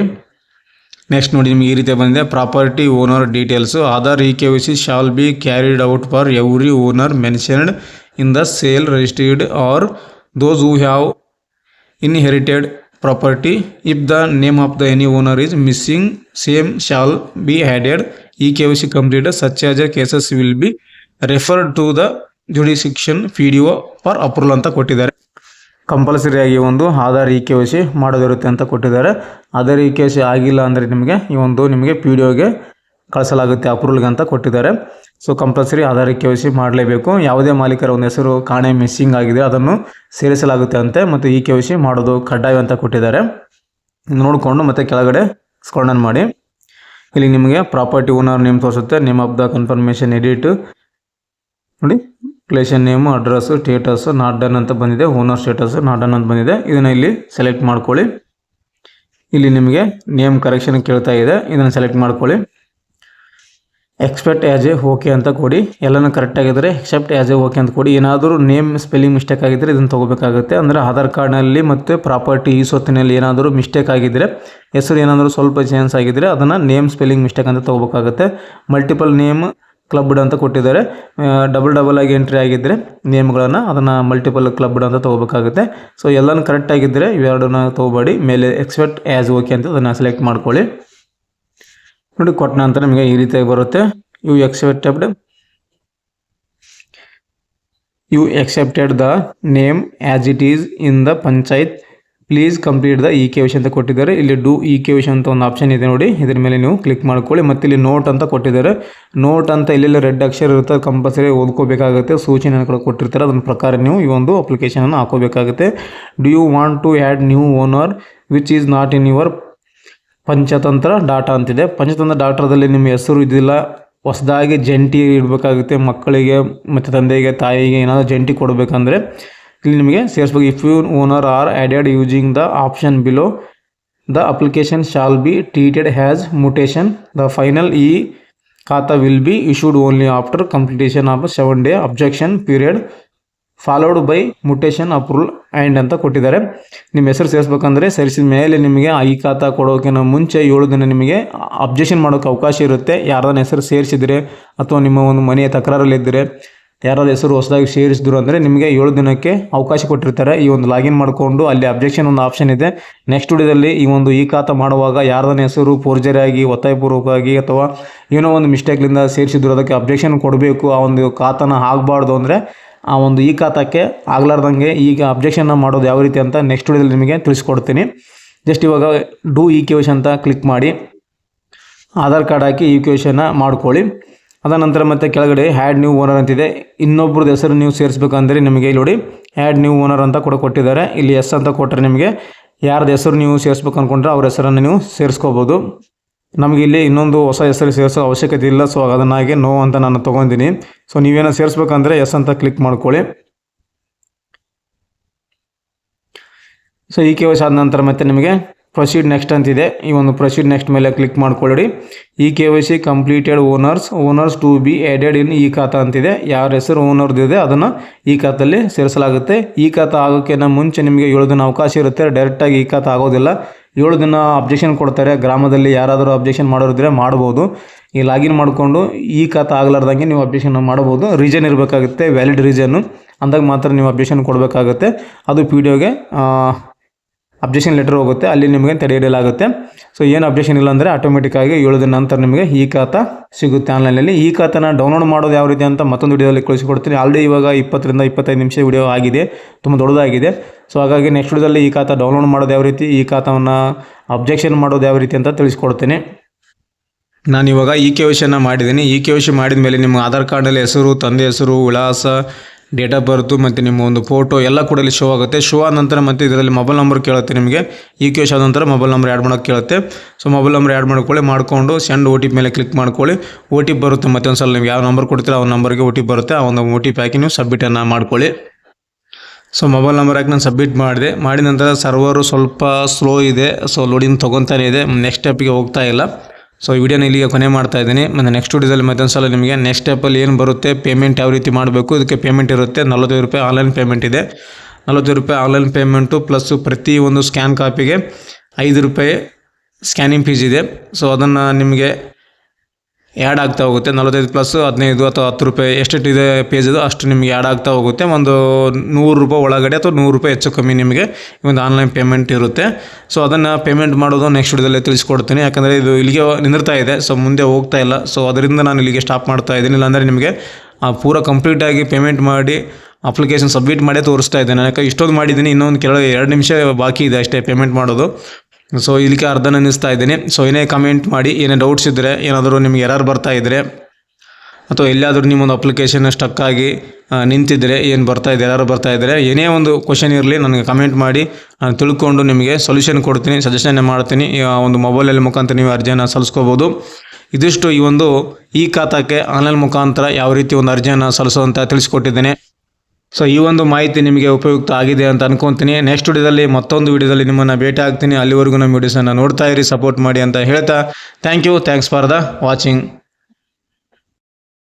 ನೆಕ್ಸ್ಟ್ ನೋಡಿ ನಿಮಗೆ ಈ ರೀತಿ ಬಂದಿದೆ. Property owner details Aadhaar EKYC shall be carried out for every owner mentioned in the sale registered are those who have inherited property. If the name of the any owner is missing same shall be added. EKYC completed such as cases will be referred to the jurisdiction PDO for approval ಅಂತ ಕೊಟ್ಟಿದ್ದಾರೆ. ಕಂಪಲ್ಸರಿಯಾಗಿ ಒಂದು Aadhaar EKYC ಮಾಡೋದಿರುತ್ತೆ ಅಂತ ಕೊಟ್ಟಿದ್ದಾರೆ. Aadhaar EKYC ಆಗಿಲ್ಲ ಅಂದರೆ ನಿಮಗೆ PDOಗೆ ಕಳಿಸಲಾಗುತ್ತೆ ಅಪ್ರೂವಲ್ಗೆ ಅಂತ ಕೊಟ್ಟಿದ್ದಾರೆ. ಸೊ ಕಂಪಲ್ಸರಿ ಆಧಾರ್ EKYC ಮಾಡಲೇಬೇಕು. ಯಾವುದೇ ಮಾಲೀಕರ ಒಂದು ಹೆಸರು ಕಾಣೆ ಮಿಸ್ಸಿಂಗ್ ಆಗಿದೆ ಅದನ್ನು ಸೇರಿಸಲಾಗುತ್ತೆ ಅಂತೆ ಮತ್ತು EKYC ಮಾಡೋದು ಕಡ್ಡಾಯ ಅಂತ ಕೊಟ್ಟಿದ್ದಾರೆ. ನೋಡಿಕೊಂಡು ಮತ್ತೆ ಕೆಳಗಡೆ ಸ್ಕ್ರೋಲ್ ಡೌನ್ ಮಾಡಿ. ಇಲ್ಲಿ ನಿಮಗೆ ಪ್ರಾಪರ್ಟಿ ಓನರ್ ನೇಮ್ ತೋರಿಸುತ್ತೆ. Name of the confirmation edit ನೋಡಿ, ಪ್ಲೇಷನ್ name, address, status not done ಅಂತ ಬಂದಿದೆ. ಓನರ್ ಸ್ಟೇಟಸ್ಸು ನಾಟ್ ಡನ್ ಅಂತ ಬಂದಿದೆ. ಇದನ್ನು ಇಲ್ಲಿ ಸೆಲೆಕ್ಟ್ ಮಾಡ್ಕೊಳ್ಳಿ. ಇಲ್ಲಿ ನಿಮಗೆ ನೇಮ್ ಕರೆಕ್ಷನ್ ಕೇಳ್ತಾ ಇದೆ, ಇದನ್ನು ಸೆಲೆಕ್ಟ್ ಮಾಡ್ಕೊಳ್ಳಿ. ಎಕ್ಸೆಪ್ಟ್ ಆ್ಯಸ್ ಎ ಓಕೆ ಅಂತ ಕೊಡಿ. ಎಲ್ಲನೂ ಕರೆಕ್ಟ್ ಆಗಿದ್ದರೆ ಎಕ್ಸೆಪ್ಟ್ ಆ್ಯಸ್ ಎ ಓಕೆ ಅಂತ ಕೊಡಿ. ಏನಾದರೂ ನೇಮ್ ಸ್ಪೆಲ್ಲಿಂಗ್ ಮಿಸ್ಟೇಕ್ ಆಗಿದ್ದರೆ ಇದನ್ನು ತೊಗೋಬೇಕಾಗುತ್ತೆ. ಅಂದರೆ ಆಧಾರ್ ಕಾರ್ಡ್ನಲ್ಲಿ ಮತ್ತು ಪ್ರಾಪರ್ಟಿ ಈ ಸ್ವತ್ತಿನಲ್ಲಿ ಏನಾದರೂ ಮಿಸ್ಟೇಕ್ ಆಗಿದ್ದರೆ, ಹೆಸರು ಏನಾದರೂ ಸ್ವಲ್ಪ ಚೇಂಜ್ ಆಗಿದ್ದರೆ ಅದನ್ನು ನೇಮ್ ಸ್ಪೆಲ್ಲಿಂಗ್ ಮಿಸ್ಟೇಕ್ ಅಂತ ತೊಗೋಬೇಕಾಗುತ್ತೆ. ಮಲ್ಟಿಪಲ್ ನೇಮ್ ಕ್ಲಬ್ಡ್ ಅಂತ ಕೊಟ್ಟಿದ್ದಾರೆ. ಡಬಲ್ ಆಗಿ ಎಂಟ್ರಿ ಆಗಿದ್ದರೆ ನೇಮ್ಗಳನ್ನು ಅದನ್ನು ಮಲ್ಟಿಪಲ್ ಕ್ಲಬ್ಡ್ ಅಂತ ತೊಗೋಬೇಕಾಗುತ್ತೆ. ಸೊ ಎಲ್ಲನೂ ಕರೆಕ್ಟ್ ಆಗಿದ್ದರೆ ಇವೆರಡನ್ನ ತೊಗೋಬೇಡಿ. ಮೇಲೆ ಎಕ್ಸೆಪ್ಟ್ ಆ್ಯಸ್ ಓಕೆ ಅಂತ ಅದನ್ನು ಸೆಲೆಕ್ಟ್ ಮಾಡ್ಕೊಳ್ಳಿ. ನೋಡಿ, ಕೊಟ್ಟ ನಂತರ ನಿಮಗೆ ಈ ರೀತಿಯಾಗಿ ಬರುತ್ತೆ. You accepted the name as it is in the panchayat, please complete the KYC ಅಂತ ಕೊಟ್ಟಿದ್ದಾರೆ. ಇಲ್ಲಿ ಡೂ KYC ಅಂತ ಒಂದು ಆಪ್ಷನ್ ಇದೆ ನೋಡಿ, ಇದ್ರ ಮೇಲೆ ನೀವು ಕ್ಲಿಕ್ ಮಾಡ್ಕೊಳ್ಳಿ. ಮತ್ತು ಇಲ್ಲಿ ನೋಟ್ ಅಂತ ಕೊಟ್ಟಿದ್ದಾರೆ. ನೋಟ್ ಅಂತ ಇಲ್ಲೆಲ್ಲ ರೆಡ್ ಅಕ್ಷರ ಇರುತ್ತೆ, ಕಂಪಲ್ಸರಿ ಓದ್ಕೋಬೇಕಾಗುತ್ತೆ. ಸೂಚನೆ ಕೊಟ್ಟಿರ್ತಾರೆ, ಅದನ್ನ ಪ್ರಕಾರ ನೀವು ಈ ಒಂದು ಅಪ್ಲಿಕೇಶನನ್ನು ಹಾಕೋಬೇಕಾಗುತ್ತೆ. Do you want to add new owner which is not in your Panchatantra data ಅಂತಿದೆ. ಪಂಚತಂತ್ರ ಡಾಟಾದಲ್ಲಿ ನಿಮ್ಮ ಹೆಸರು ಇದಿಲ್ಲ, ಹೊಸದಾಗಿ ಜಂಟಿ ಇಡಬೇಕಾಗುತ್ತೆ. ಮಕ್ಕಳಿಗೆ ಮತ್ತು ತಂದೆಗೆ ತಾಯಿಗೆ ಏನಾದರೂ ಜಂಟಿ ಕೊಡಬೇಕಂದ್ರೆ ಇಲ್ಲಿ ನಿಮಗೆ ಸೇರಿಸ್ಬೇಕು. If you owner are added using the option below, the application shall be treated has mutation. The final khata will be issued only after completion of 7 day objection period followed by mutation approval and ಅಂತ ಕೊಟ್ಟಿದ್ದಾರೆ. ನಿಮ್ಮ ಹೆಸರು ಸೇರಿಸ್ಬೇಕಂದ್ರೆ ಸೇರಿಸಿದ ಮೇಲೆ ನಿಮಗೆ ಖಾತಾ ಕೊಡೋಕ್ಕಿಂತ ಮುಂಚೆ 7 ದಿನ ನಿಮಗೆ ಅಬ್ಜೆಕ್ಷನ್ ಮಾಡೋಕ್ಕೆ ಅವಕಾಶ ಇರುತ್ತೆ. ಯಾರಾದ್ರೂ ಹೆಸರು ಸೇರಿಸಿದರೆ ಅಥವಾ ನಿಮ್ಮ ಒಂದು ಮನೆಯ ತಕರಾರಲ್ಲಿದ್ದರೆ ಯಾರಾದ್ರೂ ಹೆಸರು ಹೊಸದಾಗಿ ಸೇರಿಸಿದ್ರು ಅಂದರೆ ನಿಮಗೆ 7 ದಿನಕ್ಕೆ ಅವಕಾಶ ಕೊಟ್ಟಿರ್ತಾರೆ. ಈ ಒಂದು ಲಾಗಿನ್ ಮಾಡಿಕೊಂಡು ಅಲ್ಲಿ ಅಬ್ಜೆಕ್ಷನ್ ಒಂದು ಆಪ್ಷನ್ ಇದೆ. ನೆಕ್ಸ್ಟ್ ವಿಡಿಯೋದಲ್ಲಿ ಈ ಒಂದು ಖಾತಾ ಮಾಡುವಾಗ ಯಾರದನ್ನ ಹೆಸರು ಫೋರ್ಜರಿಯಾಗಿ ಒತ್ತಾಯಪೂರ್ವಕವಾಗಿ ಅಥವಾ ಏನೋ ಒಂದು ಮಿಸ್ಟೇಕ್ಲಿಂದ ಸೇರಿಸಿದ್ರು ಅದಕ್ಕೆ ಅಬ್ಜೆಕ್ಷನ್ ಕೊಡಬೇಕು. ಆ ಒಂದು ಖಾತಾನ ಆಗಬಾರ್ದು ಅಂದರೆ ಆ ಒಂದು ಖಾತಾಕ್ಕೆ ಆಗ್ಲಾರ್ದಂಗೆ ಈಗ ಅಬ್ಜೆಕ್ಷನ್ನ ಮಾಡೋದು ಯಾವ ರೀತಿ ಅಂತ ನೆಕ್ಸ್ಟ್ ವಿಡಿಯೋದಲ್ಲಿ ನಿಮಗೆ ತಿಳಿಸ್ಕೊಡ್ತೀನಿ. ಜಸ್ಟ್ ಇವಾಗ ಡೂ KYC ಅಂತ ಕ್ಲಿಕ್ ಮಾಡಿ ಆಧಾರ್ ಕಾರ್ಡ್ ಹಾಕಿ KYCನ ಮಾಡ್ಕೊಳ್ಳಿ. ಅದ ನಂತರ ಮತ್ತೆ ಕೆಳಗಡೆ ಹ್ಯಾಡ್ ನ್ಯೂ ಓನರ್ ಅಂತಿದೆ. ಇನ್ನೊಬ್ರದ್ದು ಹೆಸರು ನೀವು ಸೇರಿಸ್ಬೇಕಂದ್ರೆ ನಿಮಗೆ ಇಲ್ಲಿ ನೋಡಿ ಹ್ಯಾಡ್ ನ್ಯೂ ಓನರ್ ಅಂತ ಕೊಟ್ಟಿದ್ದಾರೆ. ಇಲ್ಲಿ ಎಸ್ ಅಂತ ಕೊಟ್ಟರೆ ನಿಮಗೆ ಯಾರ್ದು ಹೆಸರು ನೀವು ಸೇರಿಸ್ಬೇಕು ಅಂದ್ಕೊಂಡ್ರೆ ಅವ್ರ ಹೆಸರನ್ನು ನೀವು ಸೇರಿಸ್ಕೋಬೋದು. ನಮಗೆ ಇಲ್ಲಿ ಇನ್ನೊಂದು ಹೊಸ ಹೆಸರು ಸೇರಿಸೋ ಅವಶ್ಯಕತೆ ಇಲ್ಲ. ಸೊ ಅದನ್ನಾಗೆ ನೋ ಅಂತ ನಾನು ತೊಗೊಂಡಿನಿ. ಸೊ ನೀವೇನೋ ಸೇರಿಸ್ಬೇಕಂದ್ರೆ ಎಸ್ ಅಂತ ಕ್ಲಿಕ್ ಮಾಡ್ಕೊಳ್ಳಿ. ಸೊ KYC ಆದ ನಂತರ ಮತ್ತೆ ನಿಮಗೆ ಪ್ರೊಸೀಡ್ ನೆಕ್ಸ್ಟ್ ಅಂತಿದೆ. ಈ ಒಂದು ಪ್ರೊಸೀಡ್ ನೆಕ್ಸ್ಟ್ ಮೇಲೆ ಕ್ಲಿಕ್ ಮಾಡ್ಕೊಳ್ಳಿ. KYC completed owners to be added in khata ಅಂತಿದೆ. ಯಾರ ಹೆಸರು ಓನರ್ದಿದೆ ಅದನ್ನು ಖಾತೆಯಲ್ಲಿ ಸೇರಿಸಲಾಗುತ್ತೆ. ಖಾತಾ ಆಗೋಕ್ಕಿಂತ ಮುಂಚೆ ನಿಮಗೆ 7 ದಿನ ಅವಕಾಶ ಇರುತ್ತೆ. ಡೈರೆಕ್ಟಾಗಿ ಖಾತಾ ಆಗೋದಿಲ್ಲ. 7 ದಿನ ಅಬ್ಜೆಕ್ಷನ್ ಕೊಡ್ತಾರೆ. ಗ್ರಾಮದಲ್ಲಿ ಯಾರಾದರೂ ಅಬ್ಜೆಕ್ಷನ್ ಮಾಡೋರಿದ್ರೆ ಮಾಡ್ಬೋದು. ಈ ಲಾಗಿನ್ ಮಾಡಿಕೊಂಡು ಖಾತಾ ಆಗಲಾರ್ದಂಗೆ ನೀವು ಅಬ್ಜೆಕ್ಷನ್ ಮಾಡ್ಬೋದು. ರೀಸನ್ ಇರಬೇಕಾಗುತ್ತೆ, ವ್ಯಾಲಿಡ್ ರೀಸನ್ನು ಅಂದಾಗ ಮಾತ್ರ ನೀವು ಅಬ್ಜೆಕ್ಷನ್ ಕೊಡಬೇಕಾಗುತ್ತೆ. ಅದು PDOಗೆ ಅಬ್ಜೆಕ್ಷನ್ ಲೆಟರ್ ಹೋಗುತ್ತೆ, ಅಲ್ಲಿ ನಿಮಗೆ ತಡೆ ಹಿಡಿಯಲಾಗುತ್ತೆ. ಸೊ ಏನು ಅಬ್ಜೆಕ್ಷನ್ ಇಲ್ಲ ಅಂದರೆ ಆಟೋಮೆಟಿಕ್ಕಾಗಿ 7 ದಿನ ನಂತರ ನಿಮಗೆ ಖಾತಾ ಸಿಗುತ್ತೆ ಆನ್ಲೈನಲ್ಲಿ. ಖಾತಾನ ಡೌನ್ಲೋಡ್ ಮಾಡೋದು ಯಾವ ರೀತಿ ಅಂತ ಮತ್ತೊಂದು ವಿಡಿಯೋದಲ್ಲಿ ಕಳಿಸಿಕೊಡ್ತೀನಿ. ಆಲ್ರೆಡಿ ಇವಾಗ 20 ರಿಂದ 25 ನಿಮಿಷ ವಿಡಿಯೋ ಆಗಿದೆ, ತುಂಬ ದೊಡ್ಡದಾಗಿದೆ. ಸೊ ಹಾಗಾಗಿ ನೆಕ್ಸ್ಟ್ ವಿಡಿಯೋದಲ್ಲಿ ಖಾತಾ ಡೌನ್ಲೋಡ್ ಮಾಡೋದು ಯಾವ ರೀತಿ, ಖಾತಾವನ್ನು ಅಬ್ಜೆಕ್ಷನ್ ಮಾಡೋದು ಯಾವ ರೀತಿ ಅಂತ ತಿಳಿಸ್ಕೊಡ್ತೀನಿ. ನಾನು ಇವಾಗ KYCಯನ್ನು ಮಾಡಿದ್ದೀನಿ. KYC ಮಾಡಿದ ಮೇಲೆ ನಿಮ್ಮ ಆಧಾರ್ ಕಾರ್ಡಲ್ಲಿ ಹೆಸರು, ತಂದೆ ಹೆಸರು, ವಿಳಾಸ, ಡೇಟ್ ಆಫ್ ಬರ್ತು ಮತ್ತು ನಿಮ್ಮ ಒಂದು ಫೋಟೋ ಎಲ್ಲ ಕೂಡ ಇಲ್ಲಿ ಶೋ ಆಗುತ್ತೆ. ಶೋ ಆದ ನಂತರ ಮತ್ತು ಇದರಲ್ಲಿ ಮೊಬೈಲ್ ನಂಬರ್ ಕೇಳುತ್ತೆ ನಿಮಗೆ. KYC ಆದ ನಂತರ ಮೊಬೈಲ್ ನಂಬರ್ ಆ್ಯಡ್ ಮಾಡೋಕ್ಕೆ ಕೇಳುತ್ತೆ. ಸೊ ಮೊಬೈಲ್ ನಂಬರ್ ಆ್ಯಡ್ ಮಾಡಿಕೊಂಡು ಸೆಂಡ್ OTP ಮೇಲೆ ಕ್ಲಿಕ್ ಮಾಡ್ಕೊಳ್ಳಿ. OTP ಬರುತ್ತೆ. ಮತ್ತೆ ಒಂದು ಸಲ ನೀವು ಯಾವ ನಂಬರ್ ಕೊಡ್ತೀರ ಆ ನಂಬರ್ಗೆ OTP ಬರುತ್ತೆ. ಆ ಒಂದು OTP ಹಾಕಿ ನೀವು ಸಬ್ಮಿಟನ್ನು ಮಾಡ್ಕೊಳ್ಳಿ. ಸೊ ಮೊಬೈಲ್ ನಂಬರ್ ಹಾಕಿ ನಾನು ಸಬ್ಮಿಟ್ ಮಾಡಿದ ನಂತರ ಸರ್ವರು ಸ್ವಲ್ಪ ಸ್ಲೋ ಇದೆ. ಸೊ ಲೋಡಿಂಗ್ ತೊಗೊತಾನೆ ಇದೆ, ನೆಕ್ಸ್ಟ್ ಸ್ಟೆಪ್ಗೆ ಹೋಗ್ತಾ ಇಲ್ಲ. ಸೊ ಈ ವಿಡಿಯೋನ ಇಲ್ಲಿಗೆ ಕೊನೆ ಮಾಡ್ತಾ ಇದ್ದೀನಿ. ಮತ್ತು ನೆಕ್ಸ್ಟ್ ವಿಡಿಯೋದಲ್ಲಿ ಮತ್ತೊಂದು ಸಲ ನಿಮಗೆ ನೆಕ್ಸ್ಟ್ ಸ್ಟೆಪ್ಪಲ್ಲಿ ಏನು ಬರುತ್ತೆ, ಪೇಮೆಂಟ್ ಯಾವ ರೀತಿ ಮಾಡಬೇಕು, ಇದಕ್ಕೆ ಪೇಮೆಂಟ್ ಇರುತ್ತೆ. 45 ರೂಪಾಯಿ ಆನ್ಲೈನ್ ಪೇಮೆಂಟ್ ಇದೆ. 45 ರೂಪಾಯಿ ಆನ್ಲೈನ್ ಪೇಮೆಂಟು ಪ್ಲಸ್ ಪ್ರತಿ ಒಂದು ಸ್ಕ್ಯಾನ್ ಕಾಪಿಗೆ 5 ರೂಪಾಯಿ ಸ್ಕ್ಯಾನಿಂಗ್ ಫೀಸ್ ಇದೆ. ಸೊ ಅದನ್ನು ನಿಮಗೆ ಆ್ಯಡ್ ಆಗ್ತಾ ಹೋಗುತ್ತೆ. 45 ಪ್ಲಸ್ 15 ಅಥವಾ 10 ರೂಪಾಯಿ ಎಷ್ಟೆಷ್ಟಿದೆ ಪೇಜ್ ಇದು ಅಷ್ಟು ನಿಮಗೆ ಆ್ಯಡ್ ಆಗ್ತಾ ಹೋಗುತ್ತೆ. ಒಂದು 100 ರೂಪಾಯಿ ಒಳಗಡೆ ಅಥವಾ 100 ರೂಪಾಯಿ ಹೆಚ್ಚು ಕಮ್ಮಿ ನಿಮಗೆ ಈ ಒಂದು ಆನ್ಲೈನ್ ಪೇಮೆಂಟ್ ಇರುತ್ತೆ. ಸೊ ಅದನ್ನು ಪೇಮೆಂಟ್ ಮಾಡೋದು ನೆಕ್ಸ್ಟ್ ವಿಡಿಯೋದಲ್ಲಿ ತಿಳಿಸ್ಕೊಡ್ತೀನಿ. ಯಾಕಂದರೆ ಇದು ಇಲ್ಲಿಗೆ ನಿಂದಿರ್ತಾ ಇದೆ, ಸೊ ಮುಂದೆ ಹೋಗ್ತಾ ಇಲ್ಲ. ಸೊ ಅದರಿಂದ ನಾನು ಇಲ್ಲಿಗೆ ಸ್ಟಾಪ್ ಮಾಡ್ತಾ ಇದ್ದೀನಿ. ಇಲ್ಲಾಂದರೆ ನಿಮಗೆ ಪೂರ ಕಂಪ್ಲೀಟಾಗಿ ಪೇಮೆಂಟ್ ಮಾಡಿ ಅಪ್ಲಿಕೇಶನ್ ಸಬ್ಮಿಟ್ ಮಾಡೇ ತೋರಿಸ್ತಾ ಇದ್ದೇನೆ. ಯಾಕೆ ಇಷ್ಟೊಂದು ಮಾಡಿದ್ದೀನಿ, ಇನ್ನೊಂದು 2 ನಿಮಿಷ ಬಾಕಿ ಇದೆ ಅಷ್ಟೇ ಪೇಮೆಂಟ್ ಮಾಡೋದು. ಸೊ ಇಲ್ಲಿಗೆ ಅರ್ಧ ನಿಲ್ಲಿಸ್ತಾ ಇದ್ದೀನಿ. ಸೊ ಏನೇ ಕಮೆಂಟ್ ಮಾಡಿ, ಏನೇ ಡೌಟ್ಸ್ ಇದ್ದರೆ, ಏನಾದರೂ ನಿಮಗೆ ಎರರ್ ಬರ್ತಾ ಇದ್ದರೆ ಅಥವಾ ಎಲ್ಲಿಯಾದರೂ ನಿಮ್ಮೊಂದು ಅಪ್ಲಿಕೇಶನ್ ಸ್ಟಕ್ ಆಗಿ ನಿಂತಿದ್ದರೆ, ಏನು ಬರ್ತಾ ಇದೆ ಎರರ್ ಬರ್ತಾ ಇದ್ದರೆ, ಏನೇ ಒಂದು ಕ್ವಶನ್ ಇರಲಿ ನನಗೆ ಕಮೆಂಟ್ ಮಾಡಿ, ನಾನು ತಿಳ್ಕೊಂಡು ನಿಮಗೆ ಸೊಲ್ಯೂಷನ್ ಕೊಡ್ತೀನಿ, ಸಜೆಷನ್ ಮಾಡ್ತೀನಿ. ಒಂದು ಮೊಬೈಲಲ್ಲಿ ಮುಖಾಂತರ ನೀವು ಅರ್ಜಿಯನ್ನು ಸಲ್ಲಿಸ್ಕೋಬೋದು. ಇದಿಷ್ಟು ಈ ಒಂದು ಖಾತಾಕ್ಕೆ ಆನ್ಲೈನ್ ಮುಖಾಂತರ ಯಾವ ರೀತಿ ಒಂದು ಅರ್ಜಿಯನ್ನು ಸಲ್ಲಿಸೋ ಅಂತ ತಿಳಿಸ್ಕೊಟ್ಟಿದ್ದೇನೆ. ಸೊ ಈ ಒಂದು ಮಾಹಿತಿ ನಿಮಗೆ ಉಪಯುಕ್ತ ಆಗಿದೆ ಅಂತ ಅನ್ಕೊಂತೀನಿ. ನೆಕ್ಸ್ಟ್ ವಿಡಿಯೋದಲ್ಲಿ ಮತ್ತೊಂದು ವಿಡಿಯೋದಲ್ಲಿ ನಿಮ್ಮನ್ನು ಭೇಟಿ ಆಗ್ತೀನಿ. ಅಲ್ಲಿವರೆಗೂ ನಮ್ಮ ವಿಡಿಯೋಸನ್ನು ನೋಡ್ತಾ ಇರಿ, ಸಪೋರ್ಟ್ ಮಾಡಿ ಅಂತ ಹೇಳ್ತಾ thank you. Thanks for the watching.